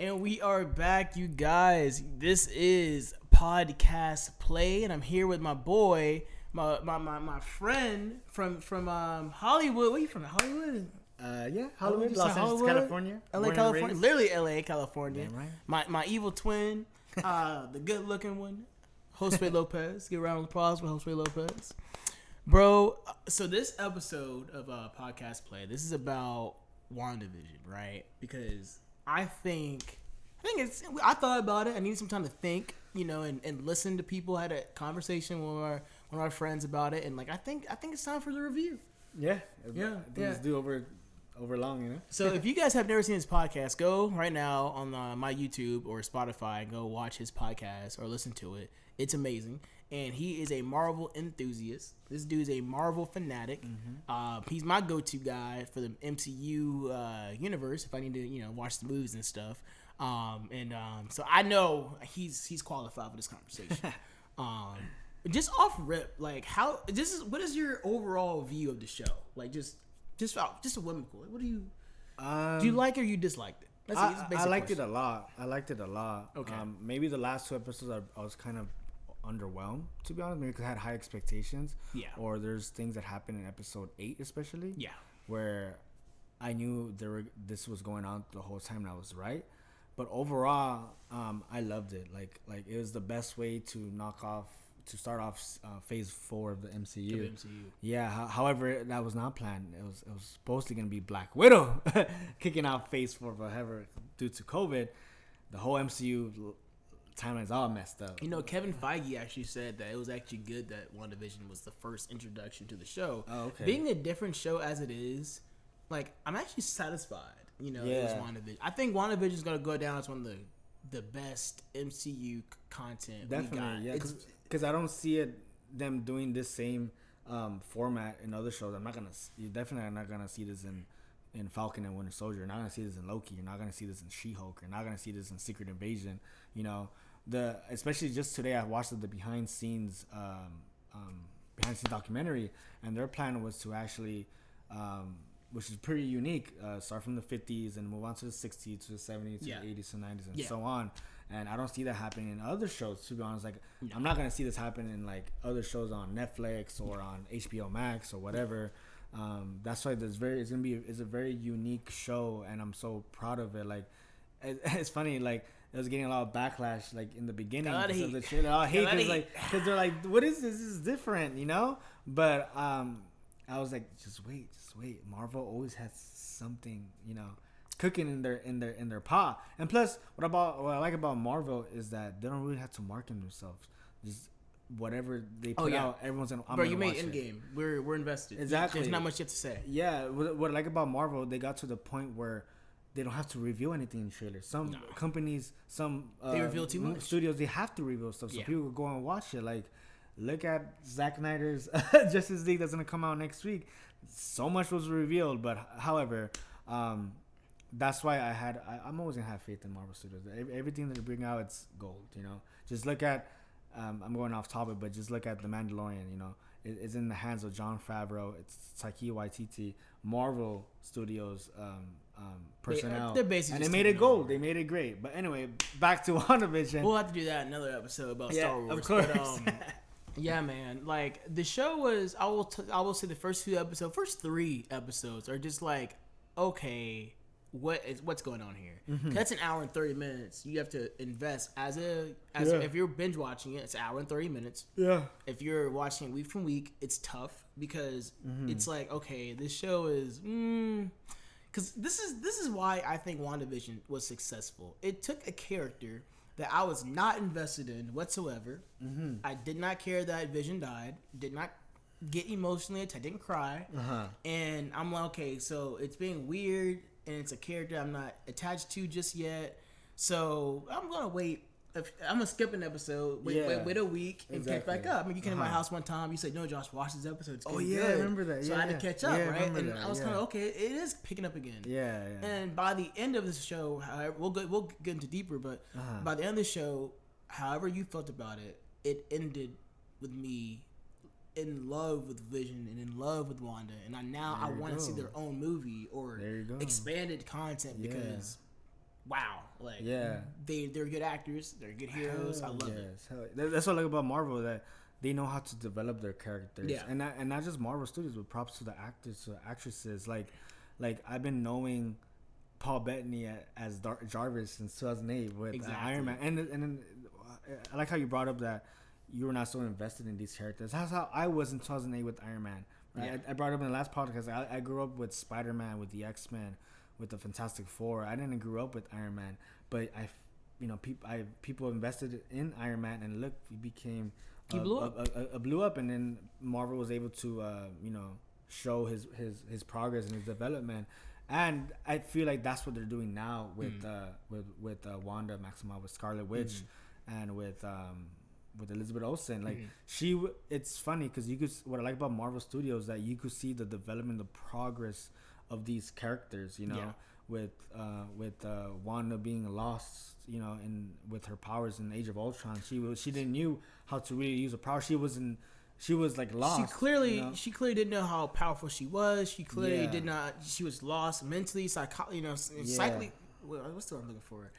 And we are back, you guys. This is Podcast Play, and I'm here with my boy, my friend from Hollywood. Where you from? Hollywood? Hollywood, Los Angeles, California. LA, California. Literally LA, California. Damn right. My evil twin, the good looking one, Josue Lopez. Give a round of applause for Josue Lopez. Bro, so this episode of Podcast Play, this is about WandaVision, right? Because I thought about it. I needed some time to think, and listen to people. I had a conversation with one of our friends about it, and I think it's time for the review. Yeah. It's due over long, So if you guys have never seen his podcast, go right now on my YouTube or Spotify and go watch his podcast or listen to it. It's amazing. And he is a Marvel enthusiast. This dude's a Marvel fanatic. Mm-hmm. He's my go-to guy for the MCU universe if I need to, watch the movies and stuff. So I know he's qualified for this conversation. Just off rip, what is your overall view of the show? Just a whimsical. What do you do? You like it or you disliked it? I liked it a lot. Okay. Maybe the last 2 episodes I was kind of underwhelmed, to be honest, maybe because I had high expectations. Yeah. Or there's things that happened in episode 8 especially. Yeah. Where I knew this was going on the whole time and I was right. But overall, I loved it. Like it was the best way to start off phase 4 of the MCU. Yeah. However, that was not planned. It was supposed to gonna be Black Widow kicking out phase 4, but however, due to COVID, the whole MCU timeline's all messed up. Kevin Feige actually said that it was actually good that WandaVision was the first introduction to the show. Oh, okay. Being a different show as it is, I'm actually satisfied. It was WandaVision. I think WandaVision is gonna go down as one of the best MCU content. Definitely, yeah. Because I don't see them doing this same format in other shows. You're definitely not gonna see this in Falcon and Winter Soldier. You're not gonna see this in Loki. You're not gonna see this in She-Hulk. You're not gonna see this in Secret Invasion. Especially just today, I watched the behind scenes documentary, and their plan was to actually, which is pretty unique, start from the 50s and move on to the 60s, to the 70s, to the 80s, to the 90s, and so on. And I don't see that happening in other shows, to be honest. I'm not gonna see this happen in other shows on Netflix or on HBO Max or whatever. That's why it's a very unique show, and I'm so proud of it. It's funny, it was getting a lot of backlash in the beginning because of the trailer. I hate because they're like, what is this? This is different, But I was like, just wait. Marvel always has something, cooking in their pot. And plus, what I like about Marvel is that they don't really have to market themselves. Just whatever they put out, everyone's gonna. Bro, you made Endgame. We're invested. Exactly. There's not much you have to say. Yeah. What I like about Marvel, they got to the point where they don't have to reveal anything in trailers. Some companies, they reveal too much. Studios, they have to reveal stuff so people go and watch it. Look at Zack Snyder's Justice League that's gonna come out next week. So much was revealed, but however, that's why I'm always gonna have faith in Marvel Studios. Everything that they bring out, it's gold. Just look at. I'm going off topic, but just look at The Mandalorian. It's in the hands of Jon Favreau. It's Taika Waititi, Marvel Studios personnel. They're basically, and they made it gold. They made it great. But anyway, back to WandaVision. We'll have to do that in another episode about Star Wars. Of course. But, yeah, man. The show was. I will say the first 3 episodes are just okay. What's going on here? Mm-hmm. That's an hour and 30 minutes. You have to invest if you're binge watching it, it's an hour and 30 minutes. Yeah. If you're watching it week from week, it's tough because it's okay, this show is because this is why I think WandaVision was successful. It took a character that I was not invested in whatsoever. Mm-hmm. I did not care that Vision died. Did not get emotionally attached. I didn't cry. And I'm okay, so it's being weird. And it's a character I'm not attached to just yet. So I'm going to wait. I'm going to skip an episode, wait a week, and catch back up. You came to my house one time. You said, no, Josh, watch this episode. It's good. I remember that. So I had to catch up, right? And I was kind of, okay, it is picking up again. Yeah. And by the end of the show, however, we'll get into deeper, but by the end of the show, however you felt about it, it ended with me in love with Vision and in love with Wanda, and I want to see their own movie or expanded content because wow, like they're good actors, they're good heroes. I love it. That's what I like about Marvel, that they know how to develop their characters. Yeah. And not just Marvel Studios, but props to the actors, to the actresses. Like I've been knowing Paul Bettany as Jarvis since 2008 with Iron Man, and then I like how you brought up that you were not so invested in these characters. That's how I was in 2008 with Iron Man. Right? Yeah. I brought up in the last podcast. I grew up with Spider-Man, with the X-Men, with the Fantastic Four. I didn't grow up with Iron Man, but people invested in Iron Man, and look, he became blew up, and then Marvel was able to show his progress and his development. And I feel like that's what they're doing now with Wanda Maximoff, with Scarlet Witch, and with Elizabeth Olsen. Like it's funny because what I like about Marvel Studios, that you could see the development, the progress of these characters. With Wanda being lost, with her powers in Age of Ultron, she didn't knew how to really use her power. She was like lost. She clearly didn't know how powerful she was. She clearly did not. She was lost mentally, psychically. What's the word I'm looking for?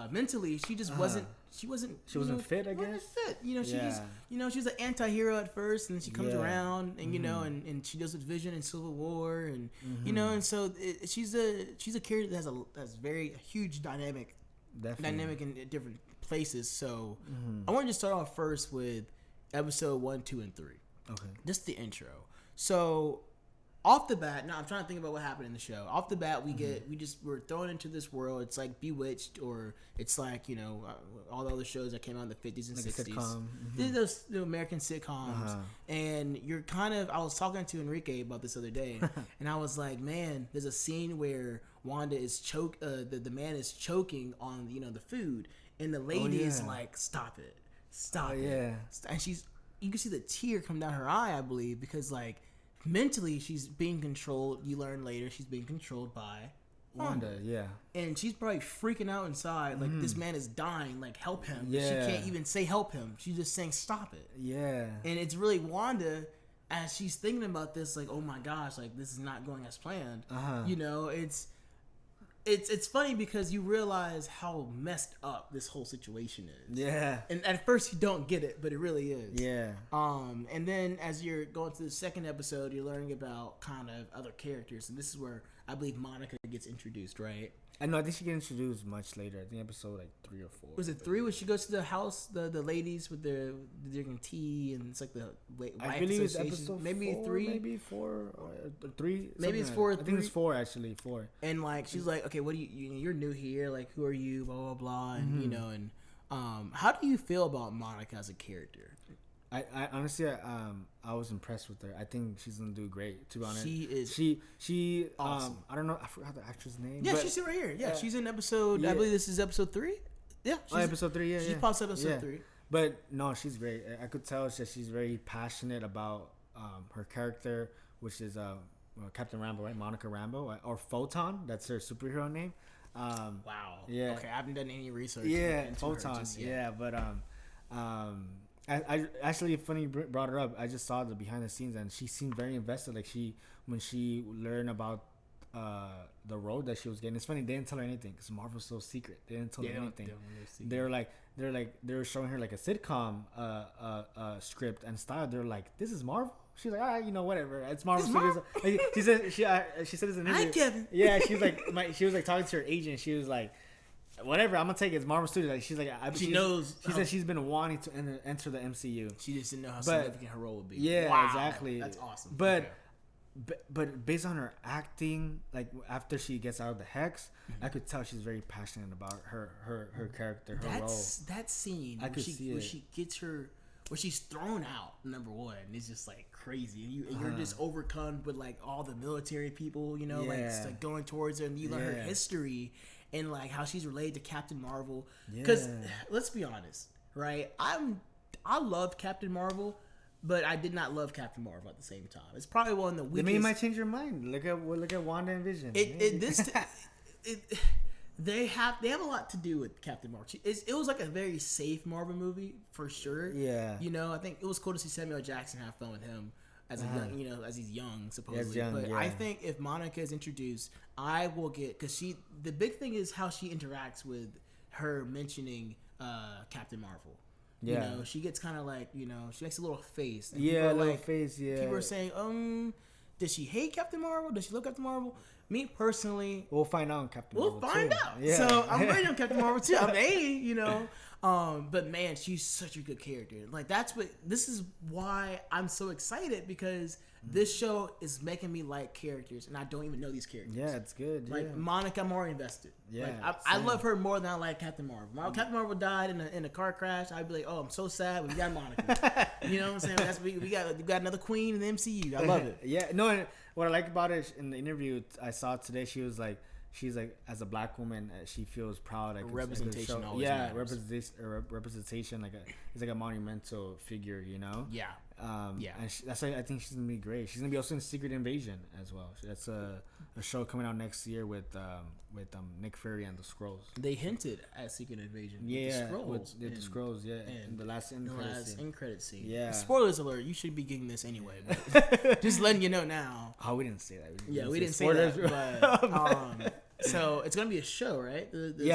Mentally, she just wasn't. She wasn't fit. I guess. Wasn't fit. She just. She was an anti-hero at first, and then she comes around, and and she does with Vision in Civil War, and and so she's a character that has very huge dynamic in different places. So I wanted to start off first with episode 1, 2, and 3. Okay. Just the intro. So off the bat, now I'm trying to think about what happened in the show. Off the bat, we're thrown into this world. It's like Bewitched, or it's like all the other shows that came out in the 50s and 60s. Those American sitcoms, and you're I was talking to Enrique about this other day, and I was like, man, there's a scene where Wanda is the man is choking on the food, and the lady is like, stop it. And you can see the tear come down her eye, I believe, because like mentally she's being controlled. You learn later she's being controlled by Wanda. And she's probably freaking out inside, like this man is dying, like help him. She can't even say help him. She's just saying stop it. And it's really Wanda, as she's thinking about this, like, oh my gosh, like this is not going as planned. It's funny because you realize how messed up this whole situation is. And at first you don't get it, but it really is. And then as you're going to the second episode, you're learning about kind of other characters, and this is where I believe Monica gets introduced, right? I know. I think she gets introduced much later. I think episode like 3 or 4. Was it 3 when she goes to the house, the ladies with the drinking tea, and it's like the wife I believe it's episode maybe 4, 3, maybe 4 or 3. Maybe it's 4. I think it's 4 actually. 4. And like she's like, okay, what do you're new here? Like, who are you? Blah blah blah. And how do you feel about Monica as a character? I honestly, I was impressed with her. I think she's gonna do great. To be honest, she is. She awesome. I don't know. I forgot the actress' name. Yeah, she's right here. Yeah, she's in episode. Yeah. I believe this is episode 3. Yeah, episode 3. Yeah, she pops up episode 3. But no, she's great. I could tell that she's very passionate about her character, which is Captain Rambeau, right? Monica Rambeau, or Photon. That's her superhero name. Wow. Yeah. Okay, I haven't done any research. Yeah, Photon. But I actually, funny you brought her up. I just saw the behind the scenes, and she seemed very invested. Like when she learned about the road that she was getting. It's funny, they didn't tell her anything because Marvel's so secret. They didn't tell her anything. They were showing her like a sitcom script and style. They're like, this is Marvel. She's like, all right, whatever. It's Marvel Studios. Like, she said it's an interview. Hi, Kevin. Yeah, she's like, she was like talking to her agent. She was like, whatever, I'm gonna take it. It's Marvel Studios. Like, she's like, she knows. She said she's been wanting to enter the MCU. She just didn't know how significant her role would be. Yeah, wow, exactly. That's awesome. But based on her acting, like after she gets out of the hex, I could tell she's very passionate about her character, her role. That scene where she gets her, where she's thrown out. Number one, is just like crazy, and you're just overcome with like all the military people, like going towards her, and you learn her history and like how she's related to Captain Marvel. Because let's be honest, right? I love Captain Marvel, but I did not love Captain Marvel at the same time. It's probably one of the weakest. They might change your mind. Look at WandaVision. They have a lot to do with Captain Marvel. It was like a very safe Marvel movie for sure. Yeah. I think it was cool to see Samuel Jackson have fun with him. as a young, as he's young supposedly. But I think if Monica is introduced, I will get because the big thing is how she interacts with her mentioning Captain Marvel. Yeah, you know, she gets kind of like, you know, she makes a little face. A little face. Yeah, people are saying, does she hate Captain Marvel? Does she love Captain Marvel? Me personally, we'll find out on Captain Marvel. We'll find out. Yeah. So I'm ready on Captain Marvel too. I'm you know. But man, she's such a good character. Like this is why I'm so excited because this show is making me like characters and I don't even know these characters. Yeah, it's good. Like Monica, I'm already invested. Yeah. Like, I love her more than I like Captain Marvel. When Captain Marvel died in a car crash, I'd be like, oh, I'm so sad when we got Monica. You know what I'm saying? We got another queen in the MCU. I love it. Yeah. No, and what I like about it in the interview I saw today, she's like, as a black woman, she feels proud. Like representation, like always matters. Representation. It's like a monumental figure, you know. Yeah. And that's why I think she's gonna be great. She's gonna be also in Secret Invasion as well. That's a show coming out next year with Nick Fury and the Skrulls. They hinted at Secret Invasion. Yeah, with the Skrulls. Yeah, in the last end credit scene. Yeah. Spoilers alert! You should be getting this anyway. But just letting you know now. Oh, we didn't say that. We didn't say that. But so it's gonna be a show, right?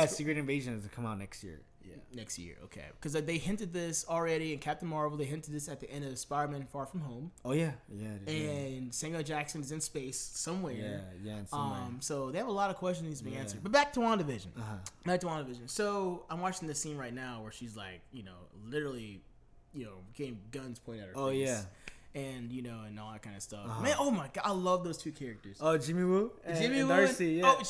Secret Invasion is to come out next year. Yeah, next year. Okay, because they hinted this already in Captain Marvel. They hinted this at the end of Spider-Man: Far From Home. Oh yeah. And Samuel Jackson is in space somewhere. Yeah, somewhere. So they have a lot of questions being answered. But back to WandaVision. Back to WandaVision. So I'm watching this scene right now where she's like, you know, literally, you know, getting guns pointed at her. Oh face. yeah. And you know, and all that kind of stuff. Man, oh my god, I love those two characters. Oh, Jimmy Woo and Darcy. Yeah. Oh,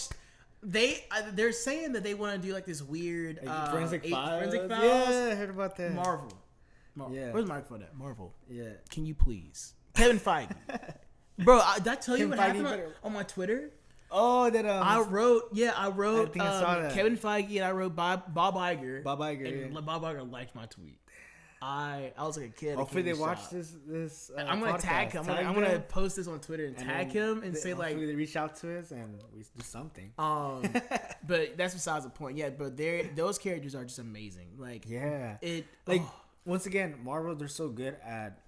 they're saying that they want to do like this weird forensic files. Yeah, I heard about that. Marvel. Yeah. Where's Mark for that? Marvel. Yeah. Can you please, Kevin Feige? Bro, did I tell you what happened on my Twitter? Oh, that I wrote. I think I saw that. Kevin Feige and I wrote Bob Iger. Bob Iger. And yeah. Bob Iger liked my tweet. I was like a kid. Hopefully they watch this. I'm gonna tag him. I'm gonna post this on Twitter and tag him and say like. Hopefully they reach out to us and we do something. But that's besides the point. Yeah, but those characters are just amazing. Like once again, Marvel, they're so good at,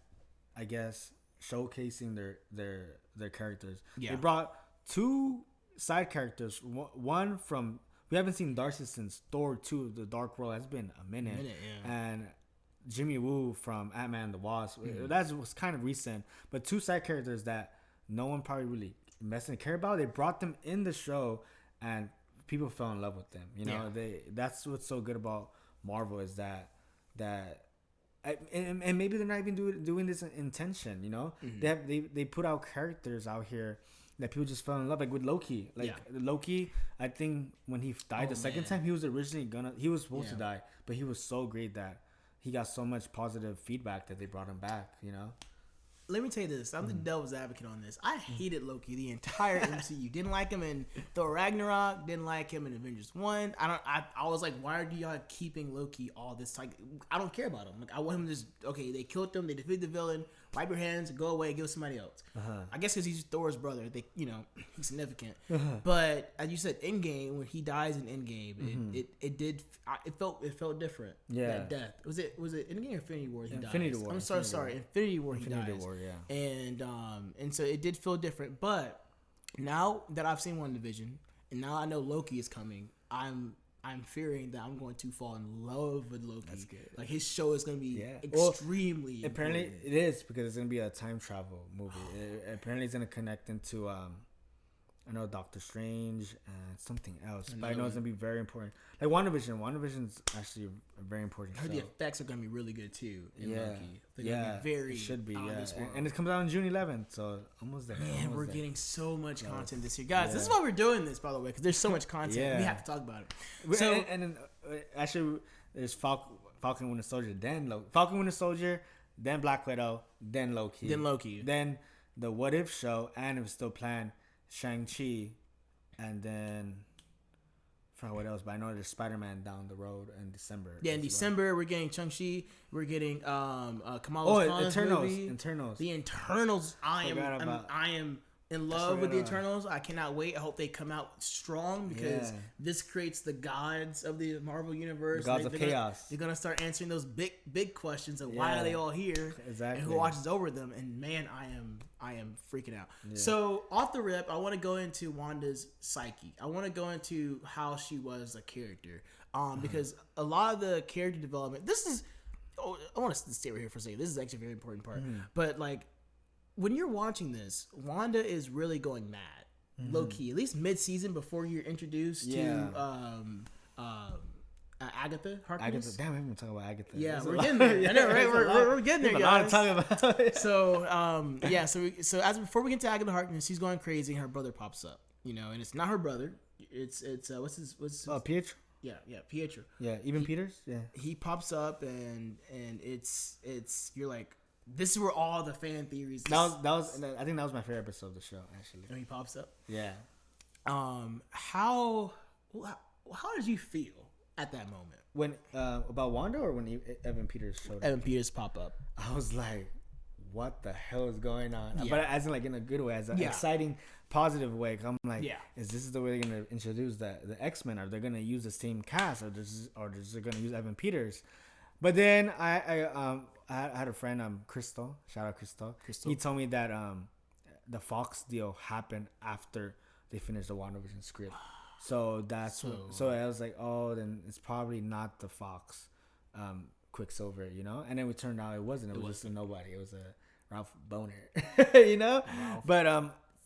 I guess, showcasing their characters. Yeah. They brought two side characters. One from we haven't seen Darcy since Thor 2: The Dark World. That's been a minute. And Jimmy Woo from Ant-Man and the Wasp. That was kind of recent, but two side characters that no one probably really invested and cared about. They brought them in the show, and people fell in love with them. You know, that's what's so good about Marvel is that and maybe they're not even doing this in intention. You know, they put out characters out here that people just fell in love, like with Loki. Loki, I think when he died the second time, he was originally supposed to die, but he was so great that he got so much positive feedback that they brought him back, you know? Let me tell you this. I'm the devil's advocate on this. I hated Loki the entire MCU. Didn't like him in Thor Ragnarok. Didn't like him in Avengers 1. I was like, why are y'all keeping Loki all this time? I don't care about him. Like, I want him to just, okay, they killed him. They defeated the villain. Wipe your hands, go away, give it to somebody else. I guess because he's Thor's brother, he's significant. But as you said, Endgame, when he dies in Endgame, it felt different. Yeah, that death was it Endgame or Infinity War? Infinity War. I'm sorry, Infinity War. Infinity War, yeah. And so it did feel different. But now that I've seen WandaVision, and now I know Loki is coming, I'm fearing that I'm going to fall in love with Loki. That's good. Like his show is going to be extremely. Apparently, important. It is because it's going to be a time travel movie. Apparently, it's going to connect into I know Doctor Strange and something else, but I know it's going to be very important. Like WandaVision. WandaVision's actually a very important show. The effects are going to be really good too. In Loki. It should be. And it comes out on June 11th, so almost there. Man, we're getting so much content this year, guys. This is why we're doing this, by the way, because there's so much content. We have to talk about it. So and then actually, there's Falcon Winter Soldier, Falcon Winter Soldier, then Black Widow, then Loki, then the What If show, and it was still planned. Shang-Chi, and then I forgot what else, but I know there's Spider-Man down the road in December. Yeah, in December we're getting Shang-Chi, we're getting Kamala Khan's Eternals. movie. Eternals. The Eternals. I am in love with the Eternals. I cannot wait. I hope they come out strong because this creates the gods of the Marvel universe. The gods of chaos. They're gonna start answering those big questions of why are they all here, exactly, and who watches over them. And man, I am freaking out. Yeah. So off the rip, I want to go into Wanda's psyche. I want to go into how she was a character, because a lot of the character development. This is. Oh, I want to stay right here for a second. This is actually a very important part. But like, when you're watching this, Wanda is really going mad, low key. At least mid-season before you're introduced to Agatha Harkness. Damn, we haven't talked about Agatha. Yeah, we're getting there. I know, right? We're getting there, guys. A lot to talk about. So as before we get to Agatha Harkness, she's going crazy, and her brother pops up. You know, and it's not her brother. It's what's his Pietro. Yeah, Pietro. Yeah, even Peters. Yeah, he pops up, and it's you're like, this is where all the fan theories. That was I think that was my favorite episode of the show, actually. When he pops up. Yeah. How did you feel at that moment when about Wanda, or when Evan Peters showed up? Evan Peters pop up. I was like, what the hell is going on? Yeah. But as in like in a good way, as an exciting, positive way. I'm like, is this the way they're gonna introduce the X-Men? Are they gonna use the same cast, or just they're gonna use Evan Peters? But then I had a friend, Crystal. Shout out Crystal. He told me that the Fox deal happened after they finished the WandaVision script. So so I was like, oh, then it's probably not the Fox Quicksilver, you know. And then it turned out it wasn't. It was just a nobody. It was a Ralph Boner, you know. Ralph. But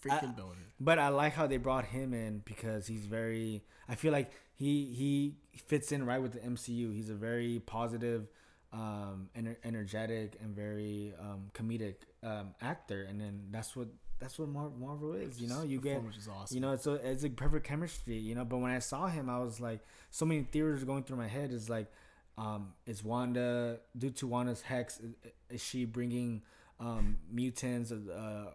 freaking Boner. But I like how they brought him in because he's very. I feel like he fits in right with the MCU. He's a very positive, energetic, and very comedic actor. And then that's what Marvel is, you know. You get, which is awesome. You know, it's a perfect chemistry, you know. But when I saw him, I was like, so many theories going through my head. Is like, is Wanda, due to Wanda's hex, is she bringing mutants,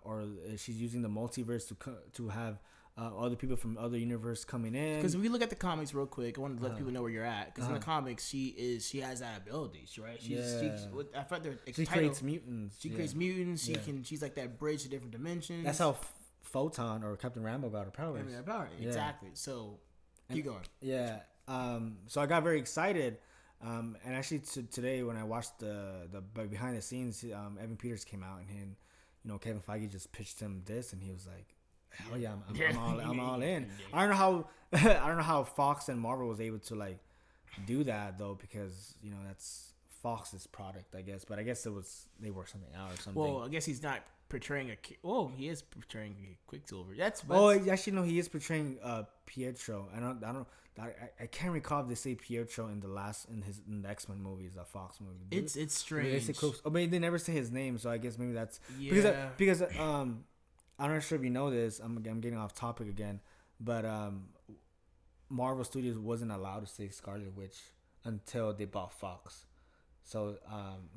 or is she using the multiverse to have other people from other universe coming in? Because if we look at the comics real quick, I want to let people know where you're at. Because in the comics, she has that ability, right? I thought she creates mutants. She creates mutants. She's like that bridge to different dimensions. That's how Photon or Captain Rambo got her powers. Exactly. So keep going. Yeah. So I got very excited. And actually today when I watched the behind the scenes, Evan Peters came out, and you know, Kevin Feige just pitched him this, and he was like, hell yeah, I'm all in. I don't know how Fox and Marvel was able to like do that though, because you know that's Fox's product, I guess. But I guess they worked something out or something. Well, I guess he's not portraying he is portraying Quicksilver. Actually no, he is portraying Pietro. I can't recall if they say Pietro in the X-Men movies, the Fox movie. It's strange. They never say his name, so I guess maybe that's because I'm not sure if you know this. I'm getting off topic again, but Marvel Studios wasn't allowed to say Scarlet Witch until they bought Fox. So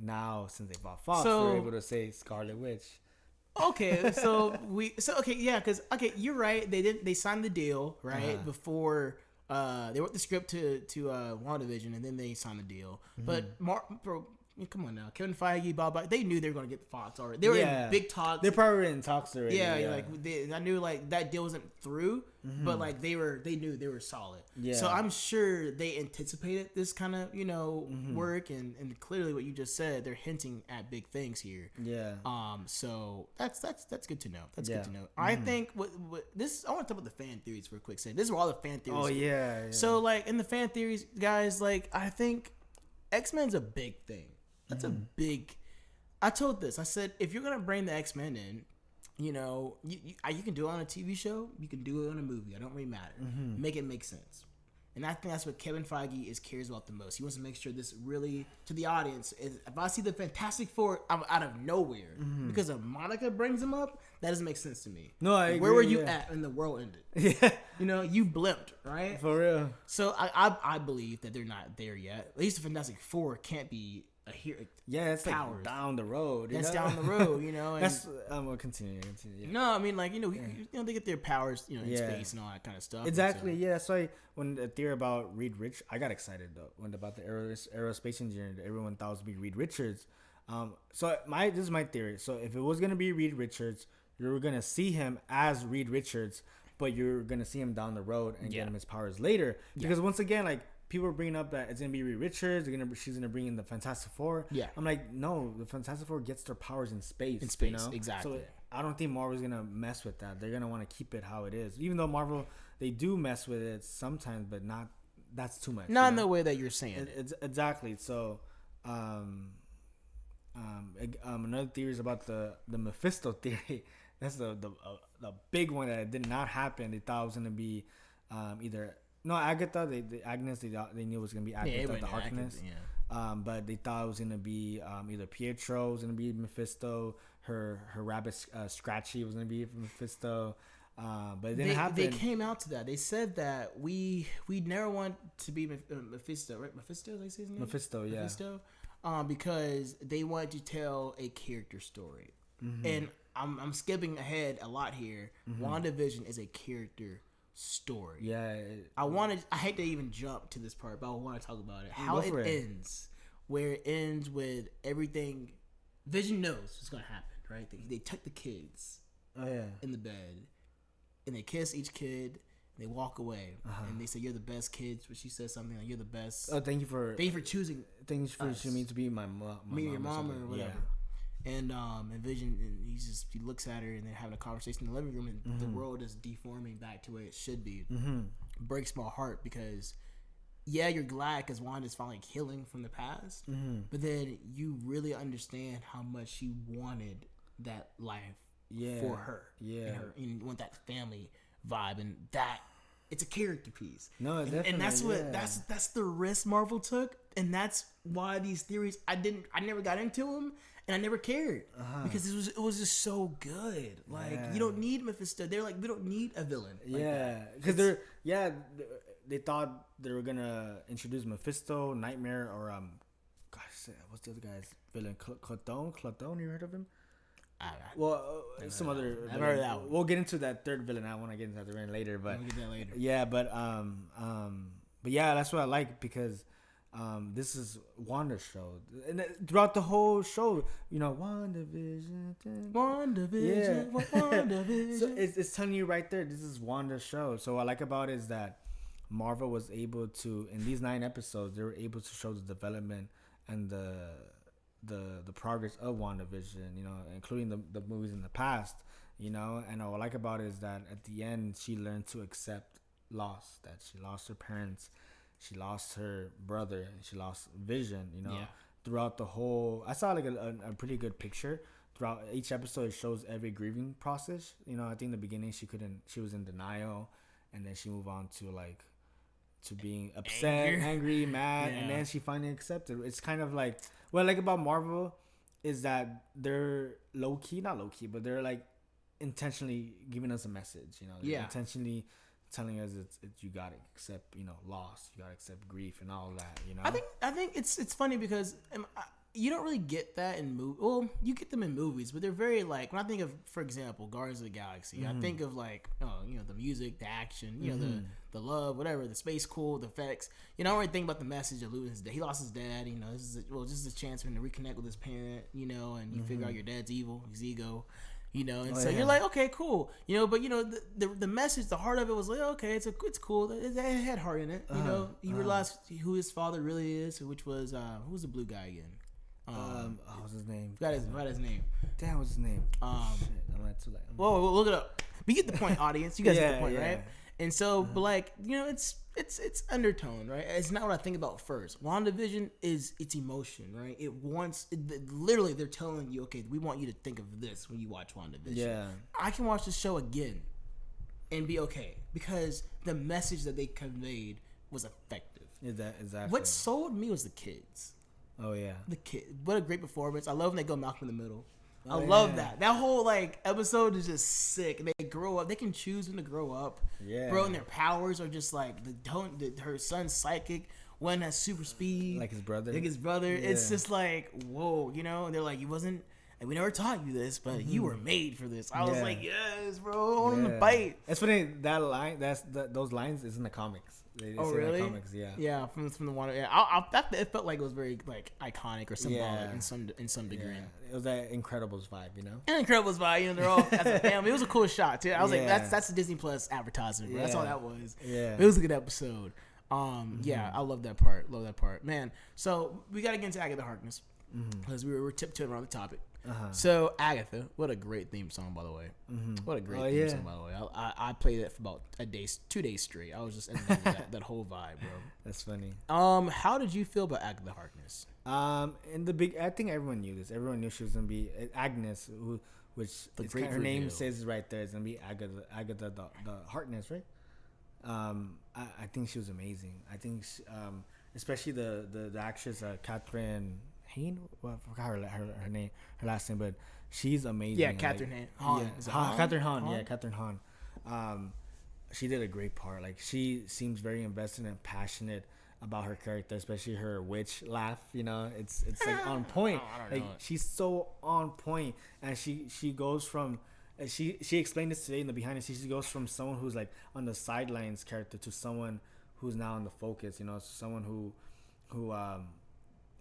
now since they bought Fox, they're able to say Scarlet Witch. Okay, because you're right. They signed the deal right before they wrote the script to WandaVision, and then they signed the deal. But come on now, Kevin Feige, Bob, they knew they were gonna get the Fox already. They were in big talks. They're probably in talks already. I knew like that deal wasn't through, but like they knew they were solid. Yeah. So I'm sure they anticipated this kind of work, and clearly what you just said, they're hinting at big things here. Yeah. So that's good to know. That's good to know. I think what this, I want to talk about the fan theories for a quick second. This is where all the fan theories. Oh yeah. So like in the fan theories, guys, like I think X-Men's a big thing. That's a big. I told this. I said if you're gonna bring the X-Men in, you can do it on a TV show. You can do it on a movie. It don't really matter. Make it make sense. And I think that's what Kevin Feige cares about the most. He wants to make sure this really, to the audience, is if I see the Fantastic Four out of nowhere, because if Monica brings them up, that doesn't make sense to me. No, I agree. Where were you at when the world ended? Yeah. You blimped, right? For real. So I believe that they're not there yet. At least the Fantastic Four can't be a hero. Yeah, it's powers. Like down the road. That's down the road, And that's we'll continue. Yeah. No, I mean they get their powers, in space and all that kind of stuff. Exactly. Yeah, that's why when the theory about Reed Richards, I got excited though when about the aerospace engineer. Everyone thought it was be Reed Richards. So this is my theory. So if it was gonna be Reed Richards, you're gonna see him as Reed Richards, but you're gonna see him down the road and get him his powers later. Because once again, like, people are bringing up that it's gonna be Reed Richards. She's gonna bring in the Fantastic Four. Yeah, I'm like, no, the Fantastic Four gets their powers in space. You know? Exactly. So I don't think Marvel's gonna mess with that. They're gonna want to keep it how it is. Even though Marvel, they do mess with it sometimes, but not. That's too much. Not in the way that you're saying. Exactly. So, another theory is about the Mephisto theory. That's the big one that did not happen. They thought it was gonna be either. No, Agatha. Agnes. They knew it was gonna be Agatha the Harkness. But they thought it was gonna be either Pietro was gonna be Mephisto. Her rabbit Scratchy was gonna be Mephisto. But it didn't happen. They came out to that. They said that we never want to be Mephisto, right? Mephisto, did I say his name? Mephisto, yeah. Mephisto, because they wanted to tell a character story, and I'm skipping ahead a lot here. WandaVision is a character story. Yeah. I hate to even jump to this part, but I want to talk about it. How it ends, where it ends with everything. Vision knows what's gonna happen, right? They took the kids. In the bed. And they kiss each kid. They walk away, and they say, "You're the best kids." But she says something like, "You're the best." Oh, thank you for choosing. Thank you for choosing me to be my me or your mom or whatever. Yeah. And Vision, and he looks at her, and they're having a conversation in the living room, and the world is deforming back to where it should be. Breaks my heart because, you're glad because Wanda's finally healing from the past, but then you really understand how much she wanted that life. For her, and you want that family vibe, and that it's a character piece. No, definitely, and that's what that's the risk Marvel took, and that's why these theories I never got into them, and I never cared because it was just so good. Like you don't need Mephisto. They're like, we don't need a villain. Because they thought they were gonna introduce Mephisto, Nightmare, or what's the other guy's villain? Cloton. You heard of him? Some other. I've heard that one. We'll get into that third villain. I want to get into that villain later, but we'll get that later. Yeah, but that's what I like because this is Wanda's show, and throughout the whole show, WandaVision. WandaVision. So it's telling you right there, this is Wanda's show. So what I like about it is that Marvel was able to, in these 9 episodes, they were able to show the development and the progress of WandaVision, including the movies in the past, and what I like about it is that at the end she learned to accept loss, that she lost her parents, she lost her brother, and she lost Vision, throughout the whole. I saw like a pretty good picture throughout each episode. It shows every grieving process. I think in the beginning she was in denial, and then she moved on to being upset, angry, mad, and then she finally accepted. It's kind of like what I like about Marvel is that they're not low key, but they're like intentionally giving us a message. They're intentionally telling us it's you gotta accept loss, you gotta accept grief and all that. I think it's funny because you don't really get that in movies. Well, you get them in movies, but they're very like, when I think of, for example, Guardians of the Galaxy, I think of like, the music, the action, the love, whatever, the space cool, the effects. I don't really think about the message of losing his dad. He lost his dad. This is a chance for him to reconnect with his parent. And you figure out your dad's evil, his ego. You're like, okay, cool. But the message, the heart of it was like, okay, it's cool. It had heart in it. You realize who his father really is, which was who was the blue guy again? What's his name? Forgot his name. Damn, what's his name? Shit, we'll look it up. But you get the point, audience. You guys get the point, right? And so, but like, it's undertone, right? It's not what I think about first. WandaVision is its emotion, right? Literally, they're telling you, okay, we want you to think of this when you watch WandaVision. Yeah. I can watch the show again and be okay because the message that they conveyed was effective. Exactly. What sold me was the kids. Oh yeah, the kid. What a great performance! I love when they go Malcolm in the Middle. I love that. That whole episode is just sick. And they grow up. They can choose when to grow up. Yeah, bro. And their powers are just like her son's psychic. One has super speed, like his brother. Yeah. It's just like whoa, And they're like, you wasn't. And we never taught you this, but you were made for this. I was like, yes, bro. I want him to bite. It's funny that line. Those lines is in the comics. They oh say really? in the comics, yeah. Yeah, from the Wanda. Yeah, it felt like it was very like iconic or symbolic in some degree. Yeah. It was that Incredibles vibe, you know. And Incredibles vibe, you know, they're all as a family. It was a cool shot too. I was like, that's the Disney Plus advertisement, bro. That's all that was. Yeah, it was a good episode. Yeah, I love that part. Man. So we got to get into Agatha Harkness because we were tiptoeing around the topic. So Agatha, what a great theme song, by the way. What a great theme song, by the way. I played it for about 2 days straight. I was just in that whole vibe, bro. That's funny. How did you feel about Agatha Harkness? In the big, I think everyone knew this. Everyone knew she was gonna be Agnes, which her name says right there. It's gonna be Agatha the Harkness, right? I think she was amazing. I think, especially the actress Catherine Hahn. Well, I forgot her name, her last name, but she's amazing. Yeah, Catherine Hahn. Catherine Hahn. Yeah, Catherine Hahn. She did a great part. Like, she seems very invested and passionate about her character, especially her witch laugh. You know, it's like on point. Like, she's so on point, and she goes from. She explained this today in the behind the scenes. She goes from someone who's like on the sidelines character to someone who's now in the focus. You know, someone who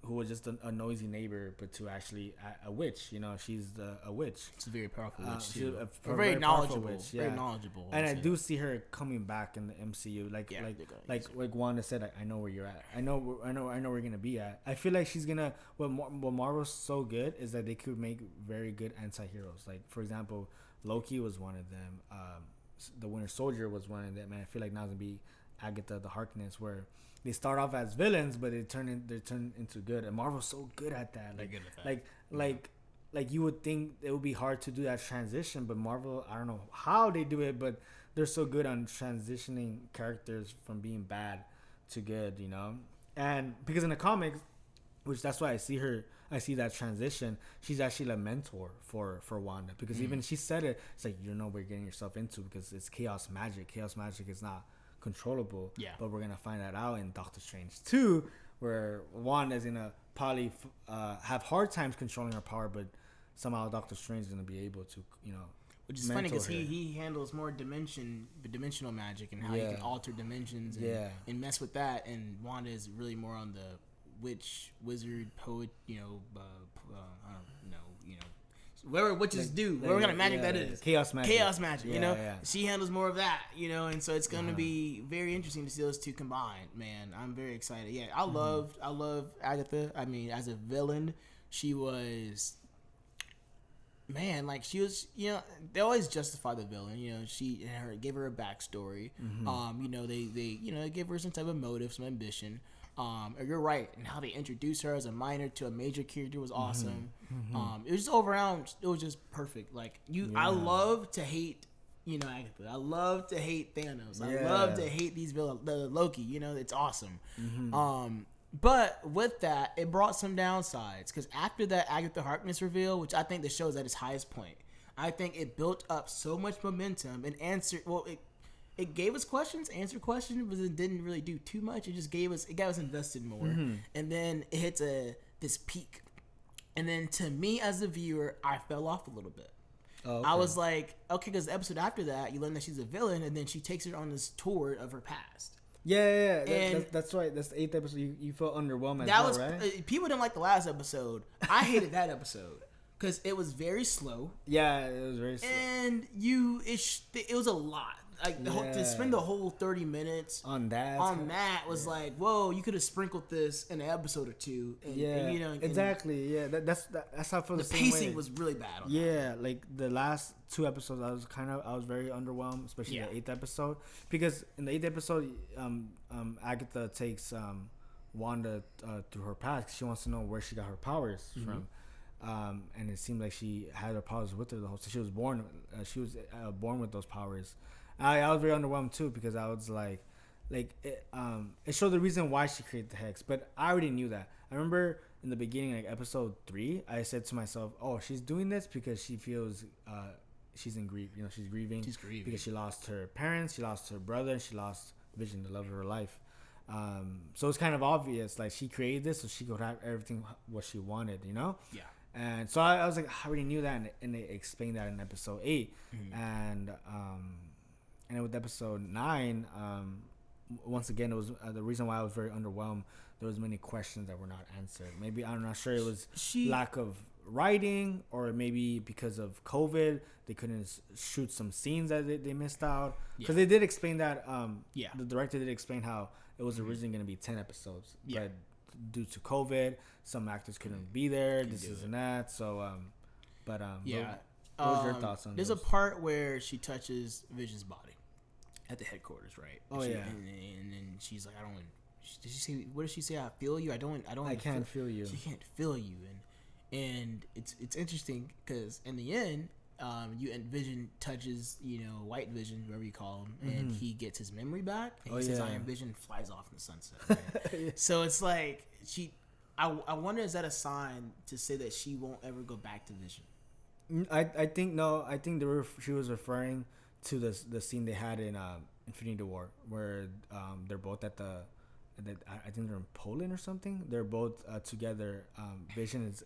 was just a noisy neighbor, but to actually a witch. You know, she's a witch. It's a very powerful witch. She's a very knowledgeable. Witch, yeah. Very knowledgeable. And I do see her coming back in the MCU. Like Wanda said, I know where you're at. I know where you're gonna be at. I feel like she's gonna. What Marvel's so good is that they could make very good anti-heroes. Like, for example, Loki was one of them. The Winter Soldier was one of them. And I feel like now it's gonna be Agatha the Harkness, where they start off as villains, but they turn into good. And Marvel's so good at that. Like you would think it would be hard to do that transition, but Marvel, I don't know how they do it, but they're so good on transitioning characters from being bad to good, you know. And because in the comics, which that's why I see that transition. She's actually a mentor for Wanda, because even she said it. It's like, you know what you're getting yourself into, because it's chaos magic. Chaos magic is not controllable. Yeah. But we're gonna find that out in Doctor Strange 2, where Wanda is gonna probably have hard times controlling her power, but somehow Doctor Strange is gonna be able to, you know. Which is funny because he handles more dimensional magic and how you can alter dimensions and mess with that, and Wanda is really more on the witch, wizard, poet, you know, I don't know, you know, whatever witches do, whatever kind of magic that is. Chaos magic, you know? Yeah. She handles more of that, you know, and so it's going to be very interesting to see those two combined, man. I'm very excited. Yeah, I love Agatha. I mean, as a villain, she was... Man, like, she was, you know, they always justify the villain, you know, gave her a backstory. You know, they gave her some type of motive, some ambition. You're right, and how they introduced her as a minor to a major character was awesome. It was just all around, it was just perfect. Like, I love to hate, you know, Agatha. I love to hate Thanos. I love to hate these villains, the Loki. You know, it's awesome. But with that, it brought some downsides, because after that Agatha Harkness reveal, which I think the show is at its highest point, I think it built up so much momentum and it gave us questions, answered questions, but it didn't really do too much. It just got us invested more. And then it hits this peak. And then to me as a viewer, I fell off a little bit. Oh, okay. I was like, okay, because the episode after that, you learn that she's a villain, and then she takes her on this tour of her past. Yeah. That's right. That's the 8th episode. You felt underwhelmed as well, right? People didn't like the last episode. I hated that episode because it was very slow. Yeah, it was very slow. And it was a lot. Like, to spend the whole 30 minutes on that was like, whoa, you could have sprinkled this in an episode or two. And, you know, exactly. Yeah, that's how I feel. The pacing was really bad. Like the last 2 episodes, I was very underwhelmed, especially the 8th episode, because in the 8th episode, Agatha takes Wanda through her past. She wants to know where she got her powers from. And it seemed like she had her powers with her the whole. So she was born with those powers. I was very underwhelmed too, because I was like it showed the reason why she created the hex, but I already knew that. I remember in the beginning, like episode 3, I said to myself, "Oh, she's doing this because she feels she's in grief. You know, she's grieving because she lost her parents, she lost her brother, and she lost Vision, the love of her life. So it's kind of obvious, like she created this so she could have everything what she wanted, you know." Yeah. And so I was like, I already knew that, and they explained that in episode 8, and then with episode 9, once again, it was the reason why I was very underwhelmed. There was many questions that were not answered. Maybe I'm not sure it was lack of writing, or maybe because of COVID they couldn't shoot some scenes that they missed out, because they did explain that the director did explain how it was originally going to be 10 episodes, but due to COVID some actors couldn't be there, and that. So what was your thoughts on there's those? a part where she touches Vision's body at the headquarters, right? And then she's like, I don't, did she say, what did she say? I feel you. I can't feel you. She can't feel you. And it's interesting because in the end, Vision touches, White Vision, whatever you call him, and he gets his memory back. And he says, "I am Vision," flies off in the sunset. Right? So it's like I wonder, is that a sign to say that she won't ever go back to Vision? I think no. I think she was referring to the scene they had in Infinity War, where they're both at the. I think they're in Poland or something. They're both together. Vision is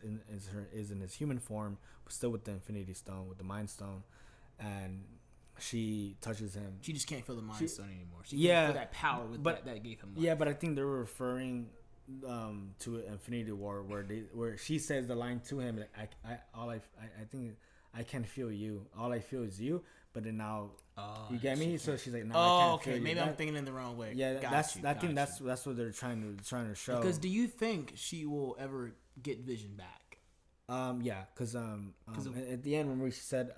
in his human form, but still with the Infinity Stone, with the Mind Stone, and she touches him. She just can't feel the Mind Stone anymore. She can't feel that power that gave him life. Yeah, but I think they were referring to Infinity War, where she says the line to him, like, I think I can't feel you. All I feel is you. But then now, you get me. So she's like, no, I can't feel you. Maybe I'm thinking in the wrong way. Yeah, I think that's what they're trying to show. Because do you think she will ever get Vision back? Yeah, because at the end when we said,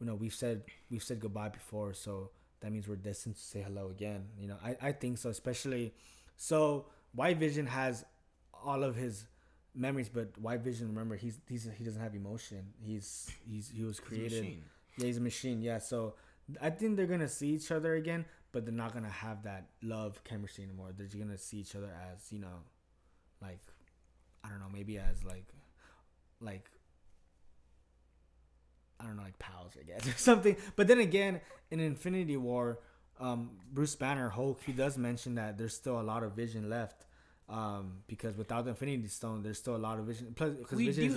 we've said goodbye before, so that means we're destined to say hello again. I think so. Especially, so White Vision has all of his memories, but White Vision, remember, he doesn't have emotion. He was created. He's a machine. Yeah, so I think they're gonna see each other again, but they're not gonna have that love chemistry anymore. They're just gonna see each other as, like, I don't know, maybe as like I don't know, like pals, I guess, or something. But then again, in Infinity War, Bruce Banner, Hulk, he does mention that there's still a lot of Vision left. Because without the Infinity Stone, there's still a lot of Vision. Plus, because Vision is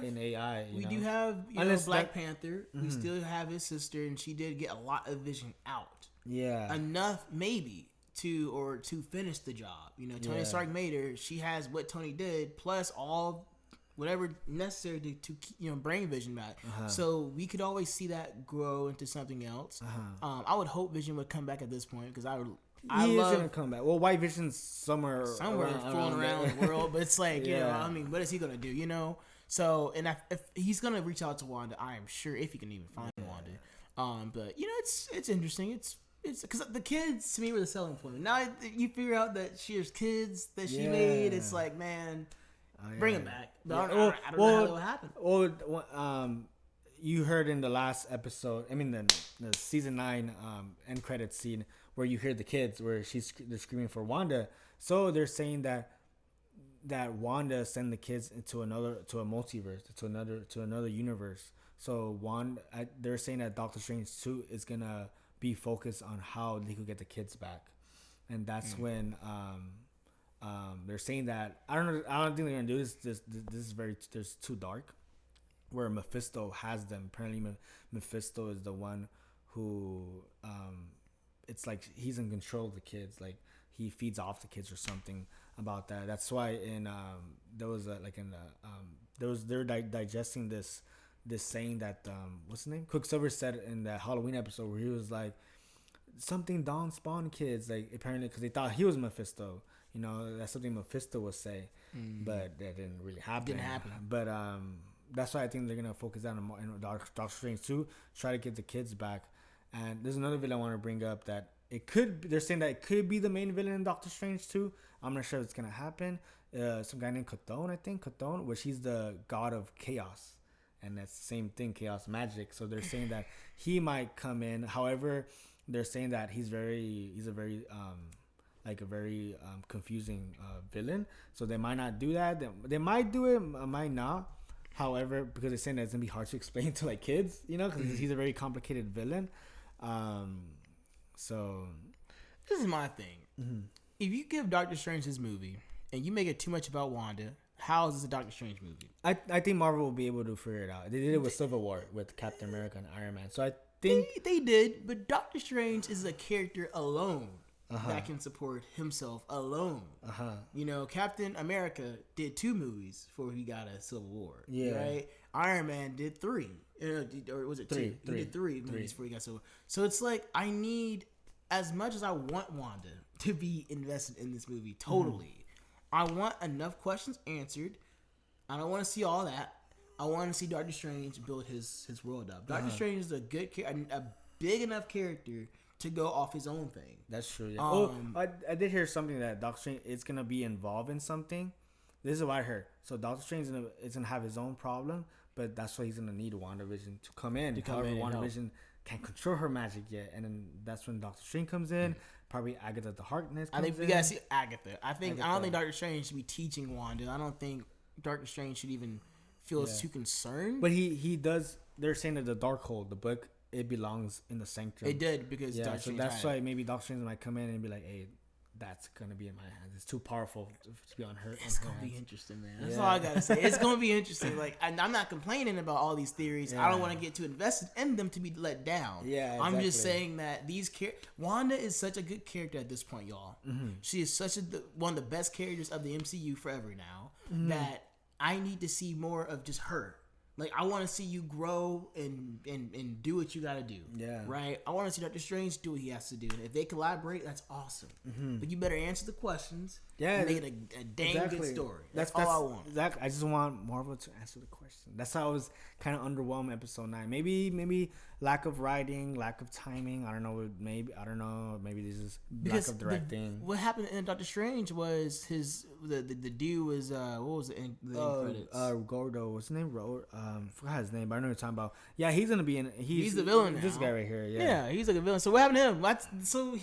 in AI. We do have Black Panther. We still have his sister, and she did get a lot of Vision out. Yeah, enough maybe to finish the job. Tony Stark made her. She has what Tony did, plus all whatever necessary to bring Vision back. So we could always see that grow into something else. I would hope Vision would come back at this point, because He is gonna come back. Well, White Vision's somewhere fooling around the world, but it's like, what is he gonna do? So, and if he's gonna reach out to Wanda, I am sure, if he can even find Wanda. But it's interesting. It's because the kids to me were the selling point. Now you figure out that she has kids that she made. It's like, man, bring them back. But I don't know how that would happen. Well, you heard in the last episode, I mean the season 9 end credits scene, where you hear the kids, where they're screaming for Wanda. So they're saying that Wanda sent the kids to a multiverse, to another universe. So they're saying that Doctor Strange 2 is gonna be focused on how they could get the kids back, and that's when they're saying that I don't think they're gonna do this. This is there's too dark. Where Mephisto has them. Apparently, Mephisto is the one who it's like he's in control of the kids. Like he feeds off the kids or something about that. That's why they're digesting this saying that what's his name? Quicksilver said in that Halloween episode, where he was like something Dawn spawn kids, like apparently because they thought he was Mephisto. That's something Mephisto would say, but that didn't really happen. But that's why I think they're gonna focus on Doctor Strange 2, try to get the kids back. And there's another villain I want to bring up that they're saying that it could be the main villain in Doctor Strange 2. I'm not sure if it's gonna happen. Some guy named Chthon, which he's the god of chaos, and that's the same thing, chaos magic. So they're saying that he might come in. However, they're saying that he's a very confusing villain. So they might not do that. They might do it, might not. However, because they're saying that it's gonna be hard to explain to like kids, because he's a very complicated villain. So this is my thing. Mm-hmm. If you give Doctor Strange his movie and you make it too much about Wanda, how is this a Doctor Strange movie? I think Marvel will be able to figure it out. They did it with Civil War with Captain America and Iron Man. So I think they did, but Doctor Strange is a character alone. that can support himself alone. You know, Captain America did 2 movies before he got a Civil War. Yeah. Right? Iron Man did 3. Or was it 2? He did 3 movies before he got Civil War. So it's like, I need, as much as I want Wanda to be invested in this movie, totally, I want enough questions answered. I don't want to see all that. I want to see Doctor Strange build his world up. Doctor Strange is a big enough character to go off his own thing. That's true. Yeah. I did hear something that Doctor Strange is gonna be involved in something. This is what I heard. So Doctor Strange is gonna have his own problem, but that's why he's gonna need WandaVision to come in. However, WandaVision can't control her magic yet, and then that's when Doctor Strange comes in. Probably Agatha the Harkness. I think we gotta see Agatha. I don't think Doctor Strange should be teaching Wanda. I don't think Doctor Strange should even feel too concerned. But he does. They're saying that the Darkhold, the book, it belongs in the Sanctum. It did because Doctor Strange that's why maybe Doctor Strange might come in and be like, "Hey, that's gonna be in my hands. It's too powerful to be on her." It's gonna be interesting, man. That's all I gotta say. It's gonna be interesting. Like, I'm not complaining about all these theories. I don't want to get too invested in them to be let down. Yeah, exactly. I'm just saying that Wanda is such a good character at this point, y'all. She is such one of the best characters of the MCU forever now. That I need to see more of just her. Like, I want to see you grow and do what you got to do. Yeah. Right? I want to see Doctor Strange do what he has to do. And if they collaborate, that's awesome. But you better answer the questions. Yeah. And make it a dang good story. That's all I want. Exactly. I just want Marvel to answer the question. That's how I was kind of underwhelmed episode 9. Maybe lack of writing, lack of timing. I don't know. Maybe this is lack of directing. What happened in Doctor Strange was the dude was what was it in the credits? Gordo. What's his name? Forgot his name, but I know what you're talking about. Yeah, he's gonna be in. He's the villain now. This guy right here. Yeah, he's like a villain. So what happened to him? So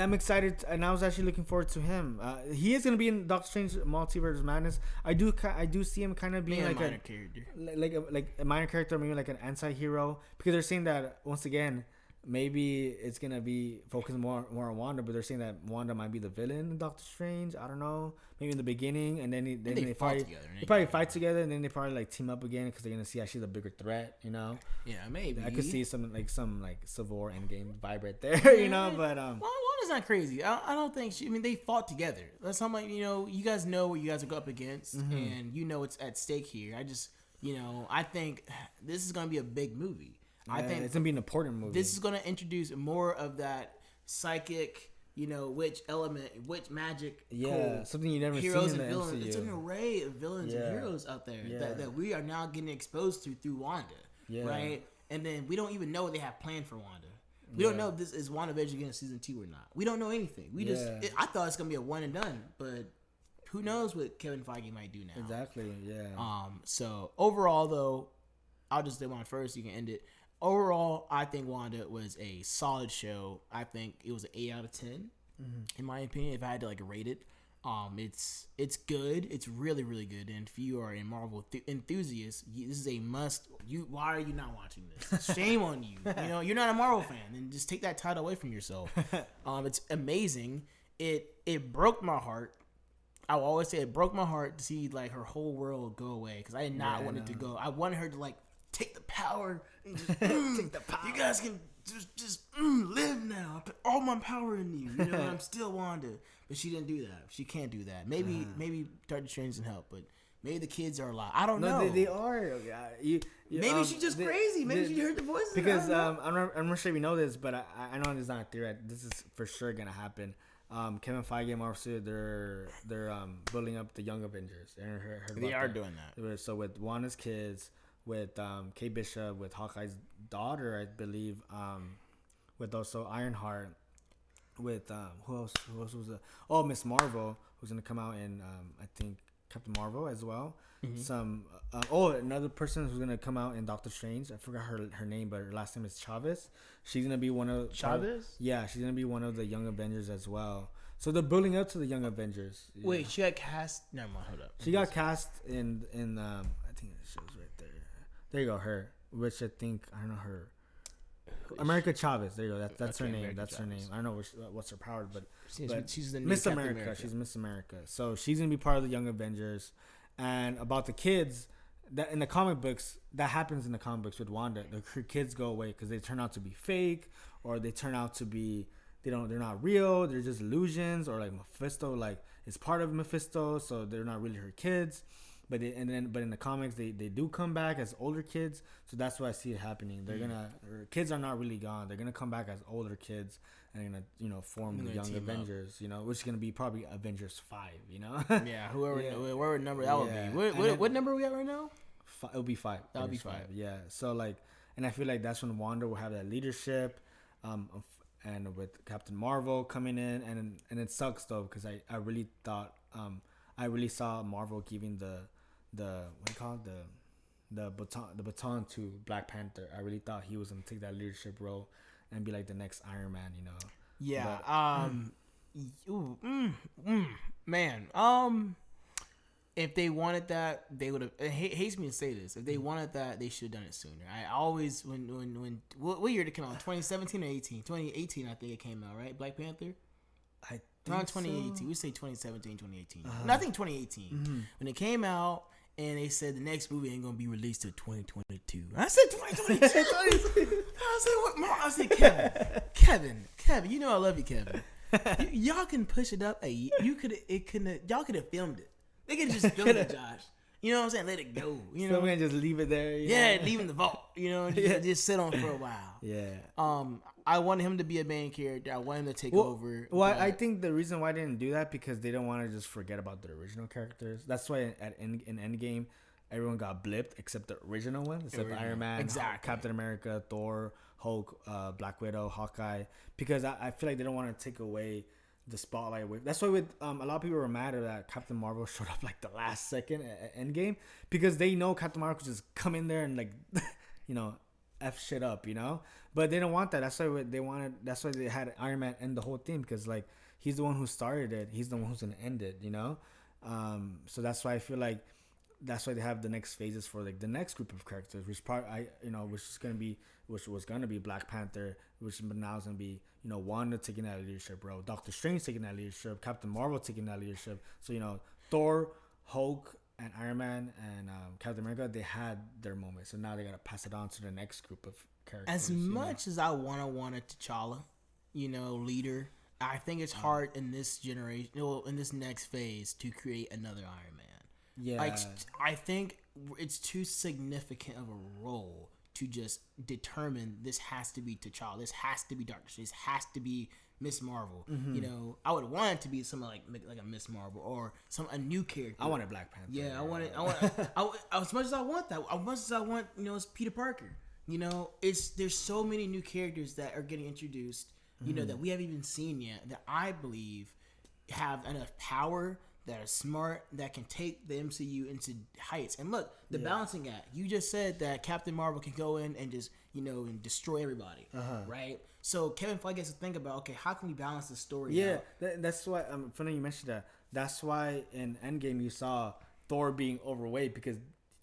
I'm excited, and I was actually looking forward to him. He is gonna be in Doctor Strange Multiverse of Madness. I do see him kind of being like a minor character, like a minor character, maybe like an anti-hero, because they're saying that once again. Maybe it's gonna be focused more on Wanda, but they're saying that Wanda might be the villain in Doctor Strange. I don't know. Maybe in the beginning, and then they probably fight together, and then they probably like team up again because they're gonna see she's a bigger threat. You know? Yeah, maybe. I could see some Civil War Endgame vibe right there. You know, but Wanda's not crazy. I don't think she. I mean, they fought together. That's how much you guys know what you guys are go up against, and you know what's at stake here. I think this is gonna be a big movie. I think it's gonna be an important movie. This is gonna introduce more of that psychic, witch element, witch magic. Yeah, something you never heroes seen in and the villains. MCU. It's an array of villains and heroes out there that we are now getting exposed to through Wanda. Yeah. Right, and then we don't even know what they have planned for Wanda. We don't know if this is WandaVision getting season 2 or not. We don't know anything. I thought it's gonna be a one and done, but who knows what Kevin Feige might do now? Exactly. Yeah. So overall, though, I'll just do one first. You can end it. Overall, I think Wanda was a solid show. I think it was an 8 out of 10, in my opinion. If I had to rate it, it's good. It's really, really good. And if you are a Marvel enthusiast, this is a must. Why are you not watching this? Shame on you. You're not a Marvel fan, then just take that title away from yourself. It's amazing. It broke my heart. I will always say it broke my heart to see her whole world go away because I did not want it to go. I wanted her to take the power and just take the power. You guys can just live now. I put all my power in you. I'm still Wanda, but she didn't do that. She can't do that. Maybe Doctor Strange can help, but maybe the kids are alive. I don't know. They are. Maybe she's just crazy. Maybe she heard the voices. Because I'm not sure if you know this, but I know it's not a theory. This is for sure gonna happen. Kevin Feige and Marvel Studios, they're building up the Young Avengers. They are doing that. So with Wanda's kids. With Kate Bishop, with Hawkeye's daughter, I believe, with also Ironheart, with who else was it? Oh, Miss Marvel, who's gonna come out in I think Captain Marvel as well. Another person who's gonna come out in Doctor Strange. I forgot her name, but her last name is Chavez. She's gonna be one of Chavez. Yeah, she's gonna be one of the Young Avengers as well. So they're building up to the Young Avengers. Wait, she got cast? Never mind, hold up. She got cast in I think it shows right there. There you go, her. Which I think I don't know her. America Chavez. There you go. That's her name. America that's Chavez. Her name. I don't know what's her power, but she's the Miss America. She's Miss America. So she's gonna be part of the Young Avengers. And about the kids, that in the comic books, that happens in the comic books with Wanda. Her kids go away because they turn out to be fake, or they turn out to be they're not real. They're just illusions, or like Mephisto like is part of Mephisto, so they're not really her kids. But in the comics they do come back as older kids, so that's why I see it happening. They're her kids are not really gone. They're gonna come back as older kids and they're gonna form the Young Avengers, which is gonna be probably Avengers 5, Yeah, whoever number that would be. What number are we at right now? It'll be 5. That'll be 5. Yeah. So like, and I feel like that's when Wanda will have that leadership, and with Captain Marvel coming in, and it sucks though because I really thought I really saw Marvel giving the what do you call it, the baton to Black Panther. I really thought he was gonna take that leadership role and be like the next Iron Man, Yeah. Man. If they wanted that, they would have. It hates me to say this. If they wanted that, they should have done it sooner. I always when what year did it come out? 2017 or 18? 2018, I think it came out, right? Black Panther. Around 2018. So. We say 2017, 2018. No, I think 2018 when it came out. And they said the next movie ain't gonna be released till 2022. I said 2022. I said what? Mom? I said Kevin. You know I love you, Kevin. Y'all can push it up. Hey, y'all could have filmed it. They could have just filmed it, Josh. You know what I'm saying? Let it go. So we can just leave it there. Yeah, leave in the vault. Just sit on it for a while. Yeah. I want him to be a main character. I want him to take over. Well, I think the reason why they didn't do that because they don't want to just forget about the original characters. That's why in Endgame, everyone got blipped except the original one, except Iron Man, Captain America, Thor, Hulk, Black Widow, Hawkeye. Because I feel like they don't want to take away the spotlight. That's why with a lot of people were mad that Captain Marvel showed up like the last second at Endgame because they know Captain Marvel could just come in there and like, F shit up, but they don't want that. That's why they wanted. That's why they had Iron Man end the whole thing because like he's the one who started it. He's the one who's gonna end it. So that's why I feel like that's why they have the next phases for like the next group of characters, which was gonna be Black Panther, which now is gonna be Wanda taking that leadership role, Doctor Strange taking that leadership, Captain Marvel taking that leadership. So Thor, Hulk, and Iron Man and Captain America, they had their moment. So now they gotta pass it on to the next group of characters. As much as I want a T'Challa, leader, I think it's hard in this generation, in this next phase, to create another Iron Man. Yeah, I think it's too significant of a role to just determine this has to be T'Challa, this has to be Doctor Strange, this has to be Miss Marvel. I would want it to be something like a Miss Marvel or a new character. I wanted Black Panther. Yeah, I want as much as I want that. As much as I want, it's Peter Parker. There's so many new characters that are getting introduced. That we haven't even seen yet. That I believe have enough power, that are smart, that can take the MCU into heights. And look, the balancing act. You just said that Captain Marvel can go in and just and destroy everybody, right? So Kevin Feige has to think about, okay, how can we balance the story? Yeah, that's why. Funny you mentioned that. That's why in Endgame you saw Thor being overweight because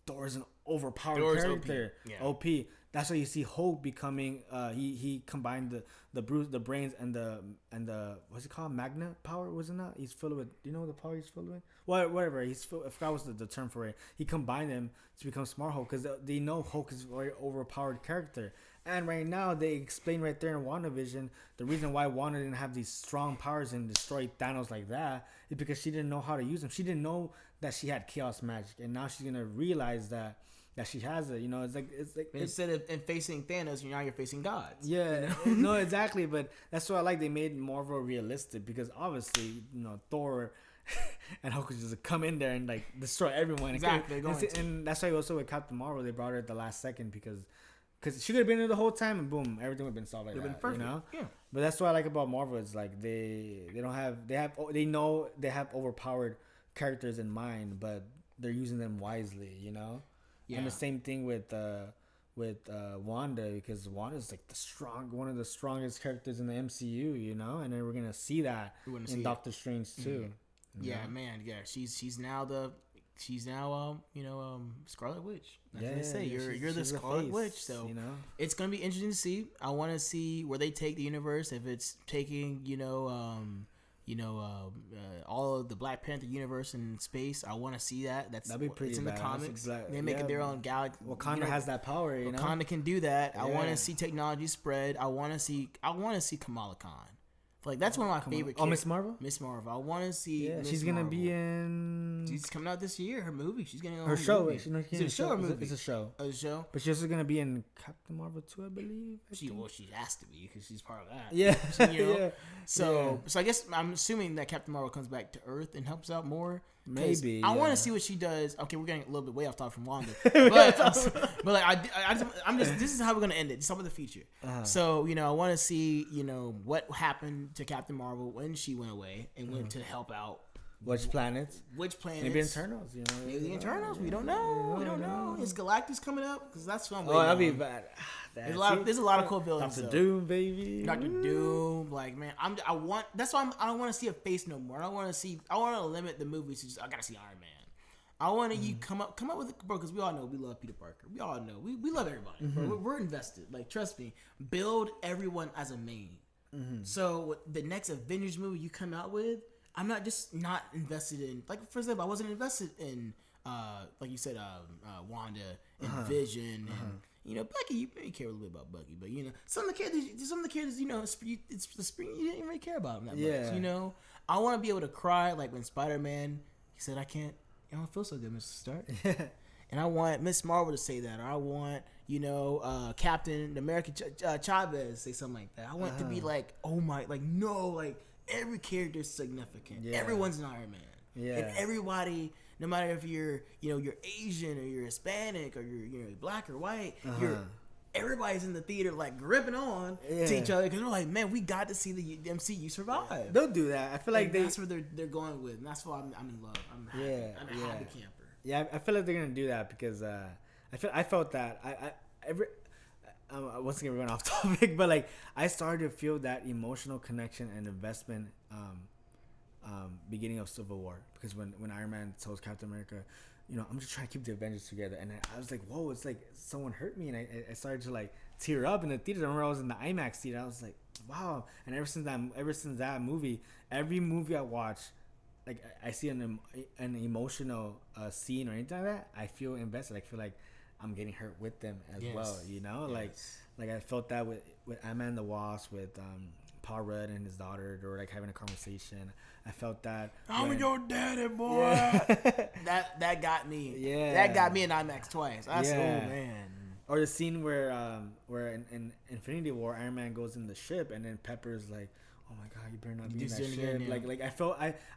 Thor is an overpowered character. OP. That's why you see Hulk becoming. He combined the brains and the what's it called, magna power, wasn't that? He's filled with. Do you know the power he's filled with? Whatever. I forgot what's the term for it. He combined them to become Smart Hulk because they know Hulk is a very overpowered character. And right now they explain right there in WandaVision the reason why Wanda didn't have these strong powers and destroy Thanos like that is because she didn't know how to use them. She didn't know that she had chaos magic, and now she's gonna realize that she has it. It's like instead of facing Thanos, now you're facing gods. Yeah, no, exactly. But that's why I like they made Marvel realistic because obviously Thor and Hulk could just come in there and like destroy everyone. Exactly, and that's why also with Captain Marvel they brought her at the last second because she could have been there the whole time and boom, everything would have been solved like that. Been perfect. Yeah. But that's what I like about Marvel is like they know they have overpowered characters in mind, but they're using them wisely. Yeah. And the same thing with Wanda because Wanda's like one of the strongest characters in the MCU, and then we're gonna see that in Doctor Strange too. Mm-hmm. Yeah, man. Yeah, she's now Scarlet Witch. That's what they say. You're the Scarlet Witch. So it's gonna be interesting to see. I want to see where they take the universe. If it's taking all of the Black Panther universe in space, I want to see that. That'd be pretty. It's in the comics. They make it their own galaxy. Wakanda has that power. Wakanda can do that. Yeah. I want to see technology spread. I want to see Kamala Khan. Like that's one of my favorite. Oh, Miss Marvel. Miss Marvel. I want to see. Yeah, Ms. she's gonna Marvel. be in. She's coming out this year. Her movie. She's getting her show. Is it a show or movie? It's a show. Oh, it's a show. But she's also gonna be in Captain Marvel 2, I believe. She has to be because she's part of that. Yeah. Yeah. So I guess I'm assuming that Captain Marvel comes back to Earth and helps out more. Maybe. I want to see what she does. Okay, we're getting a little bit way off topic from Wanda, but like I'm just this is how we're gonna end it. Some of the future. So I want to see what happened to Captain Marvel when she went away and went to help out. Which planets? Maybe Eternals. Maybe the Eternals. We don't know. We don't know. Is Galactus coming up? Because that's fun. Oh, that'd be bad. There's a lot of cool villains. Doctor Doom, baby. Doctor Doom. Like, man, that's why I don't want to see a face no more. I want to limit the movies to just, I gotta see Iron Man. I want you come up with bro, because we all know we love Peter Parker. We all know we love everybody. Bro. We're invested. Like, trust me. Build everyone as a main. So the next Avengers movie you come out with, I'm not invested in, like, for example, I wasn't invested in like you said, Wanda and Vision and Bucky. You maybe care a little bit about Bucky, but some of the characters, it's the spring. You didn't really care about them that much. I want to be able to cry like when Spider-Man he said, I don't feel so good, Mr. Stark. And I want Miss Marvel to say that, or I want Captain America Chavez say something like that. I want it to be like, oh my, like no, like. Every character is significant. Yeah. Everyone's an Iron Man. Yeah. And everybody, no matter if you're Asian or you're Hispanic or you're black or white, everybody's in the theater like gripping on to each other because they're like, man, we got to see the MCU survive. They'll do that. I feel like that's where they're going with, and that's why I'm in love. I'm happy. I'm a happy camper. Yeah, I feel like they're gonna do that because I felt that once again, we're going off topic, but like I started to feel that emotional connection and investment beginning of Civil War, because when Iron Man tells Captain America, I'm just trying to keep the Avengers together, and I was like, whoa, it's like someone hurt me, and I started to like tear up in the theater. I remember I was in the IMAX theater. I was like, wow. And ever since that movie, every movie I watch, like I see an emotional scene or anything like that, I feel invested. I feel like I'm getting hurt with them as well, like I felt that with Ant-Man the Wasp, with Paul Rudd and his daughter. They were like having a conversation. I felt that. I'm your daddy, boy. Yeah. that got me. Yeah, that got me in IMAX twice. Oh man. Or the scene where in Infinity War, Iron Man goes in the ship, and then Pepper's like, oh my god, you better not be in that ship. Like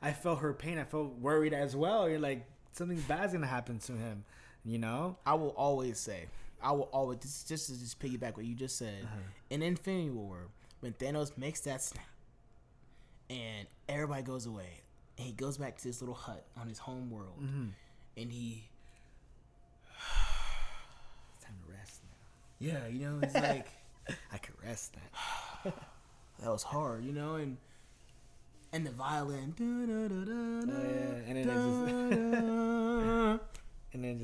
I felt her pain. I felt worried as well. You're like, something bad's gonna happen to him. I will always say, just to piggyback what you just said, in Infinity War, when Thanos makes that snap, and everybody goes away, and he goes back to his little hut on his home world, and he, it's time to rest now. Yeah, he's like, I could rest now. That was hard, and the violin, and then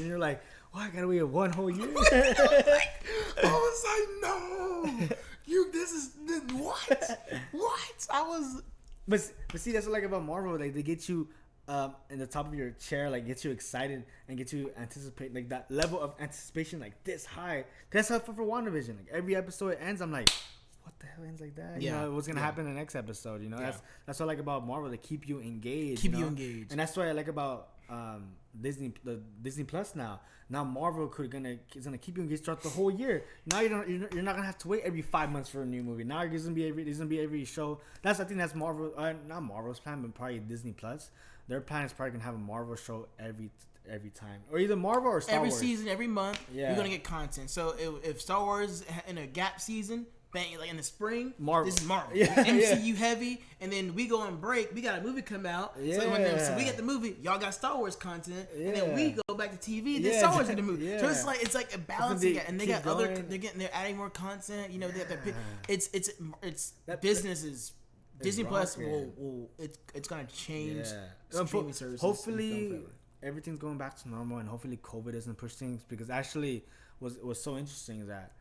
you're like, oh, I gotta wait one whole year. I was like, no, this is what? I was. But see, that's what I like about Marvel. Like, they get you in the top of your chair, like get you excited and get you anticipate, like that level of anticipation, like this high. That's how for WandaVision. Like every episode it ends, I'm like, what the hell ends like that? Yeah. What's gonna happen in the next episode? That's what I like about Marvel. They keep you engaged. And that's what I like about Disney Plus now. Now Marvel is gonna keep you engaged throughout the whole year. Now you're not gonna have to wait every 5 months for a new movie. Now there's gonna be every show. I think that's Marvel, not Marvel's plan, but probably Disney Plus. Their plan is probably gonna have a Marvel show every time, or either Marvel or Star Wars. Every season, every month, you're gonna get content. So if Star Wars is in a gap season, bang, like in the spring, Marvel. This is Marvel. MCU heavy, and then we go on break. We got a movie come out. So we get the movie. Y'all got Star Wars content, and then we go back to TV. Then Star Wars in the movie. So it's like a balancing act. And they got they're adding more content. They got their it's businesses. Disney Plus it's gonna change streaming services. Hopefully everything's going back to normal, and hopefully COVID doesn't push things, because actually was so interesting is that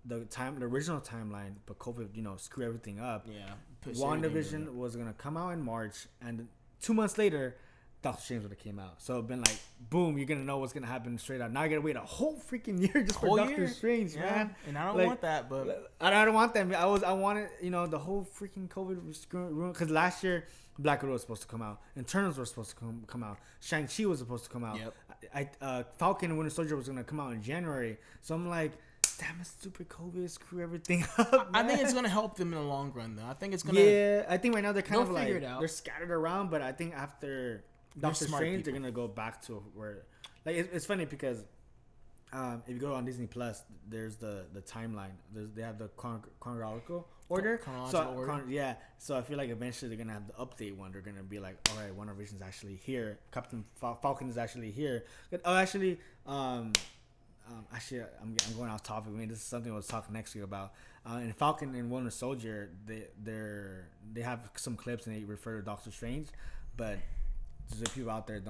the original timeline, but COVID screwed everything up. Yeah. WandaVision was gonna come out in March, and 2 months later Doctor Strange would have came out. So it'd been like, boom, you're gonna know what's gonna happen straight out. Now I gotta wait a whole freaking year just for Doctor Strange, man. And I don't want that, but I don't want that. I wanted, the whole freaking COVID was ruined because last year Black Widow was supposed to come out, Eternals were supposed to come out, Shang-Chi was supposed to come out. Yep. Falcon and Winter Soldier was gonna come out in January. So I'm like, damn it, stupid COVID, screw everything up. I think it's gonna help them in the long run, though. I think it's gonna. Yeah, I think right now they're kind of like they're scattered around, but I think after Doctor Strange, they're gonna go back to where, like, it's funny because if you go on Disney Plus, there's the timeline. They have the chronological order. So I feel like eventually they're gonna have the update one. They're gonna be like, all right, WandaVision's actually here. Captain Falcon is actually here. Actually, I'm going off topic. I mean, this is something we'll talk next week about. In Falcon and Winter Soldier, they have some clips and they refer to Doctor Strange, but there's people out there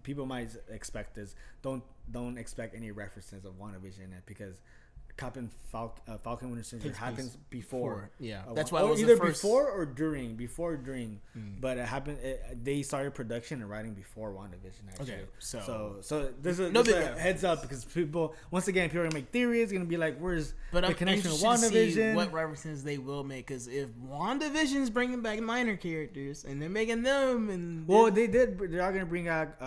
people might expect this. Don't expect any references of WandaVision in it because Captain Falcon Winter Soldier happens before. Yeah, that's why it was either before or during. But it happened. They started production and writing before WandaVision. Actually. Okay, so there's a heads up because people are gonna make theories. Gonna be like, where's the connection with WandaVision? What references they will make? Because if WandaVision is bringing back minor characters and they're making them, and they did. They are gonna bring back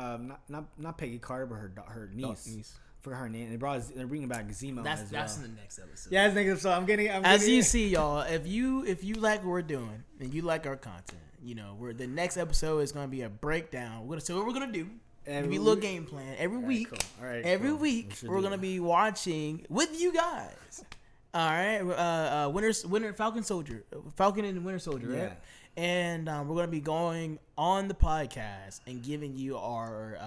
not Peggy Carter, but her niece. Forgot her name. They're bringing back Zemo. That's in the next episode. Yeah, that's next episode. I'm getting. You see, y'all, if you like what we're doing and you like our content, the next episode is gonna be a breakdown. So what we're gonna do? Give you a little game plan every week. Cool. All right, every week we're gonna be watching with you guys. All right, Falcon and Winter Soldier, right? And we're going to be going on the podcast and giving you our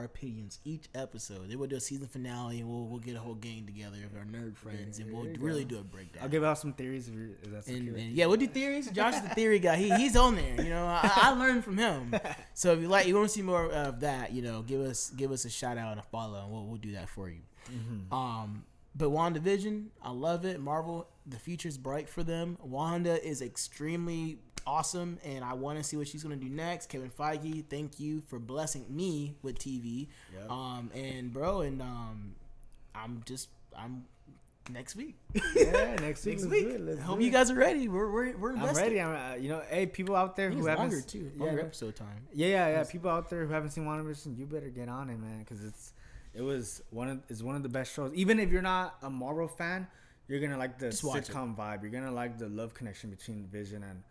opinions each episode. Then we'll do a season finale and we'll get a whole gang together of our nerd friends and we'll really do a breakdown. I'll give out some theories if that's okay. And we'll do theories. Josh is the theory guy. He's on there. I learned from him. So if you want to see more of that, give us a shout out and a follow and we'll do that for you. Mm-hmm. But WandaVision, I love it. Marvel, the future's bright for them. Wanda is extremely awesome, and I want to see what she's going to do next. Kevin Feige, thank you for blessing me with TV. Yep. I'm next week. Yeah, next week. I hope you guys are ready. We're invested. I'm ready. Hey, people out there who haven't longer episode time. Yeah. People out there who haven't seen WandaVision, you better get on it, man, because it's one of the best shows. Even if you're not a Marvel fan, you're gonna like the sitcom vibe. You're gonna like the love connection between Vision and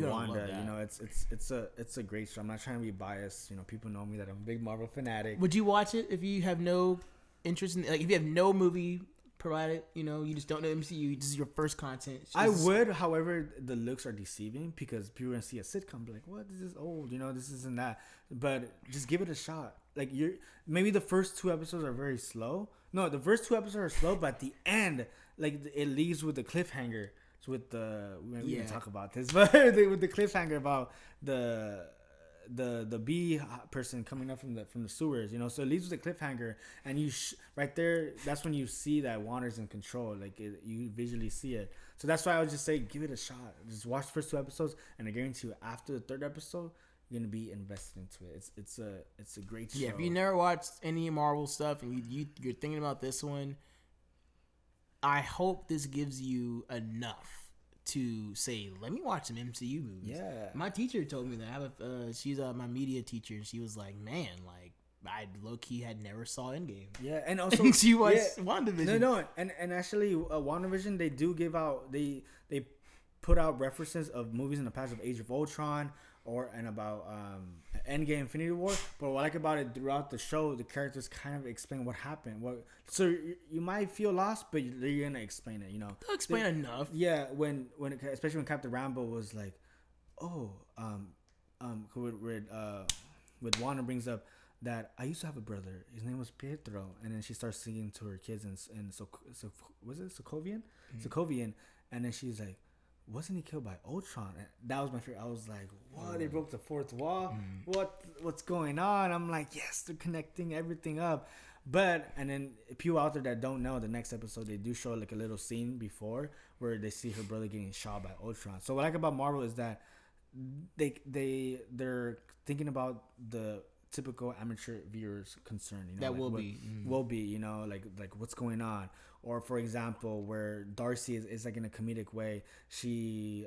Wanda. It's a great show. I'm not trying to be biased. People know me that I'm a big Marvel fanatic. Would you watch it if you have no interest in, like, if you have no movie provided, you just don't know MCU, this is your first content? I would, however, the looks are deceiving because people are gonna see a sitcom, be like, what, this is old, this isn't that. But just give it a shot. Like, maybe the first 2 episodes are very slow. No, the first 2 episodes are slow, but at the end, like, it leaves with the cliffhanger. So we can talk about this, but with the cliffhanger about the bee person coming up from the sewers, so it leaves with a cliffhanger, and right there, that's when you see that Wanda's in control, like you visually see it. So that's why I would just say give it a shot. Just watch the first 2 episodes, and I guarantee you, after the 3rd episode, you're gonna be invested into it. It's a great show. Yeah, if you never watched any Marvel stuff and you're thinking about this one, I hope this gives you enough to say, let me watch some MCU movies. Yeah. My teacher told me that. She's my media teacher, and she was like, man, like, I low-key had never saw Endgame. Yeah, and also she watched WandaVision. No, and actually, WandaVision, they do give out, they put out references of movies in the past of Age of Ultron, and about Endgame, Infinity War. But what I like about it, throughout the show, the characters kind of explain what happened. So you might feel lost, but they're gonna explain it. They'll explain enough. Yeah, especially when Captain Rambo was like, with Wanda brings up that I used to have a brother. His name was Pietro, and then she starts singing to her kids and was it Sokovian? Mm-hmm. Sokovian, and then she's like, wasn't he killed by Ultron? And that was my favorite. I was like, what? They broke the 4th wall? What's going on? I'm like, yes, they're connecting everything up. And then people out there that don't know, the next episode, they do show like a little scene before where they see her brother getting shot by Ultron. So what I like about Marvel is that they're thinking about the typical amateur viewers concern, you know, that like will be you know, like what's going on. Or for example, where Darcy is like in a comedic way, she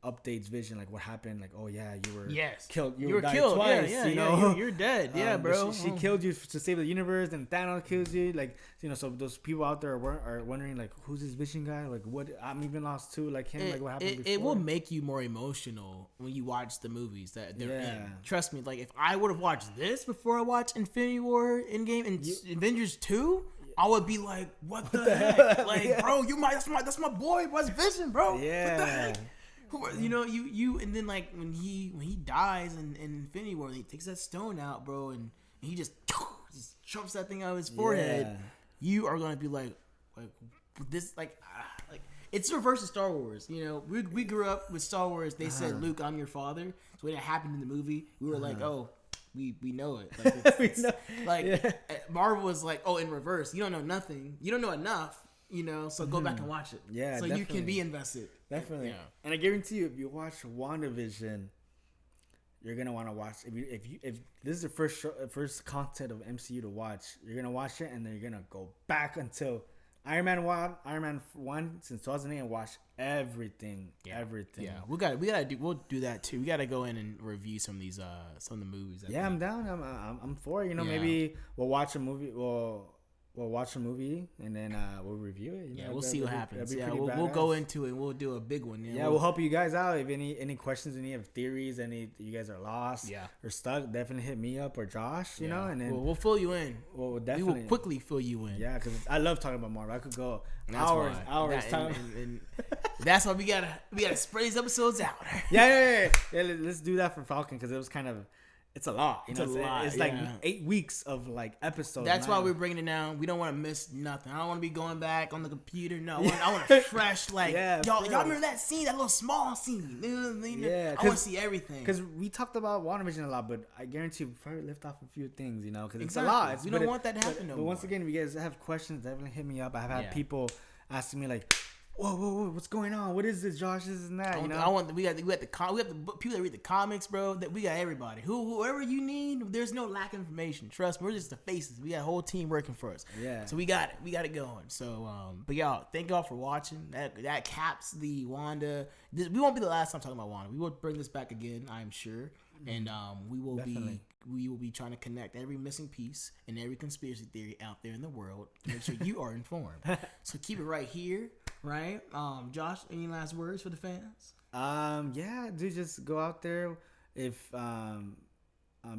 updates Vision, like what happened, like, oh yeah, you were killed, you were killed twice, yeah, you know, you're dead, yeah, bro. She killed you to save the universe, and Thanos kills you, like, you know. So those people out there are wondering, like, who's this Vision guy, like, what, I'm even lost too, like him, like what happened before. It will make you more emotional when you watch the movies that they're in. Trust me, like if I would have watched this before I watched Infinity War, Endgame, and Avengers 2, I would be like, what the heck? Like, bro, that's my boy, what's Vision, bro? Yeah. What the heck? You know, you and then like when he dies in Infinity War, he takes that stone out, bro, and he just chomps that thing out of his forehead. Yeah. You are gonna be like this, like it's reverse of Star Wars. You know, we grew up with Star Wars. They said, Luke, I'm your father. So when it happened in the movie, we were like, oh. We know it. Like, Marvel was like, oh, in reverse. You don't know nothing. You don't know enough. You know, so go back and watch it. Yeah, so definitely. You can be invested. Definitely. Yeah. And I guarantee you, if you watch WandaVision, you're gonna want to watch. If this is the first content of MCU to watch, you're gonna watch it, and then you're gonna go back until Iron Man 1 since 2008 and watch everything. Everything. Yeah, we'll do that too. We gotta go in and review some of these some of the movies. I'm down. I'm for it. You know, maybe we'll watch a movie. We'll watch a movie and then we'll review it. You know, we'll see what happens. Yeah, we'll go into it and we'll do a big one. Yeah, we'll help you guys out. If any questions, any of theories, you guys are lost, or stuck, definitely hit me up or Josh. You know, and then we'll fill you in. We'll definitely we will quickly fill you in. Yeah, because I love talking about Marvel. I could go hours. And that's why we gotta spread these episodes out. Yeah. Let's do that for Falcon because it was kind of. It's a lot. You know, it's like 8 weeks of like episodes. That's why we're bringing it down. We don't want to miss nothing. I don't want to be going back on the computer. No, I want a fresh like y'all remember that scene, that little small scene. I want to see everything. Because we talked about WandaVision a lot, but I guarantee we probably left off a few things. You know, because it's a lot. We don't want that to happen. But once again, if you guys have questions, definitely hit me up. I've had people asking me like. Whoa, what's going on? What is this, Josh? This and that. We got the people that read the comics, bro. That we got everybody. Whoever you need, there's no lack of information. Trust me, we're just the faces. We got a whole team working for us. Yeah. So we got it. We got it going. So, but y'all, thank y'all for watching. That caps the Wanda. We won't be the last time talking about Wanda. We will bring this back again, I'm sure. And we will be trying to connect every missing piece and every conspiracy theory out there in the world to make sure you are informed. So keep it right here. Right, Josh. Any last words for the fans? Dude, just go out there. If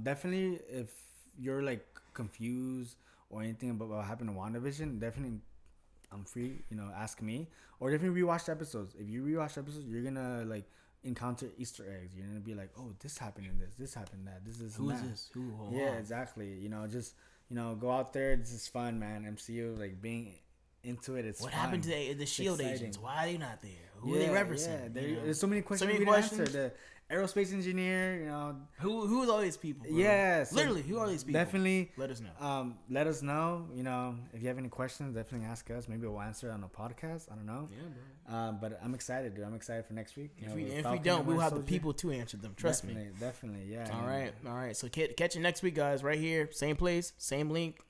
definitely, if you're like confused or anything about what happened to WandaVision, definitely, I'm free. You know, ask me or definitely rewatch the episodes. If you rewatch the episodes, you're gonna like encounter Easter eggs. You're gonna be like, oh, this happened in this happened that. This is who is this? Who? Yeah, exactly. You know, just go out there. This is fun, man. MCU like being. Into it, it's what fun. happened to the Shield agents? Why are they not there? Who are they referencing? Yeah, there's so many questions. We answer. The aerospace engineer, who are all these people? Bro? Yeah, literally, who are these people? Definitely, let us know. Let us know. You know, if you have any questions, definitely ask us. Maybe we'll answer it on a podcast. I don't know. Yeah, bro. But I'm excited, dude. I'm excited for next week. If we don't, we'll have the people to answer them. Trust me. Definitely, yeah. All right. So catch you next week, guys. Right here, same place, same link.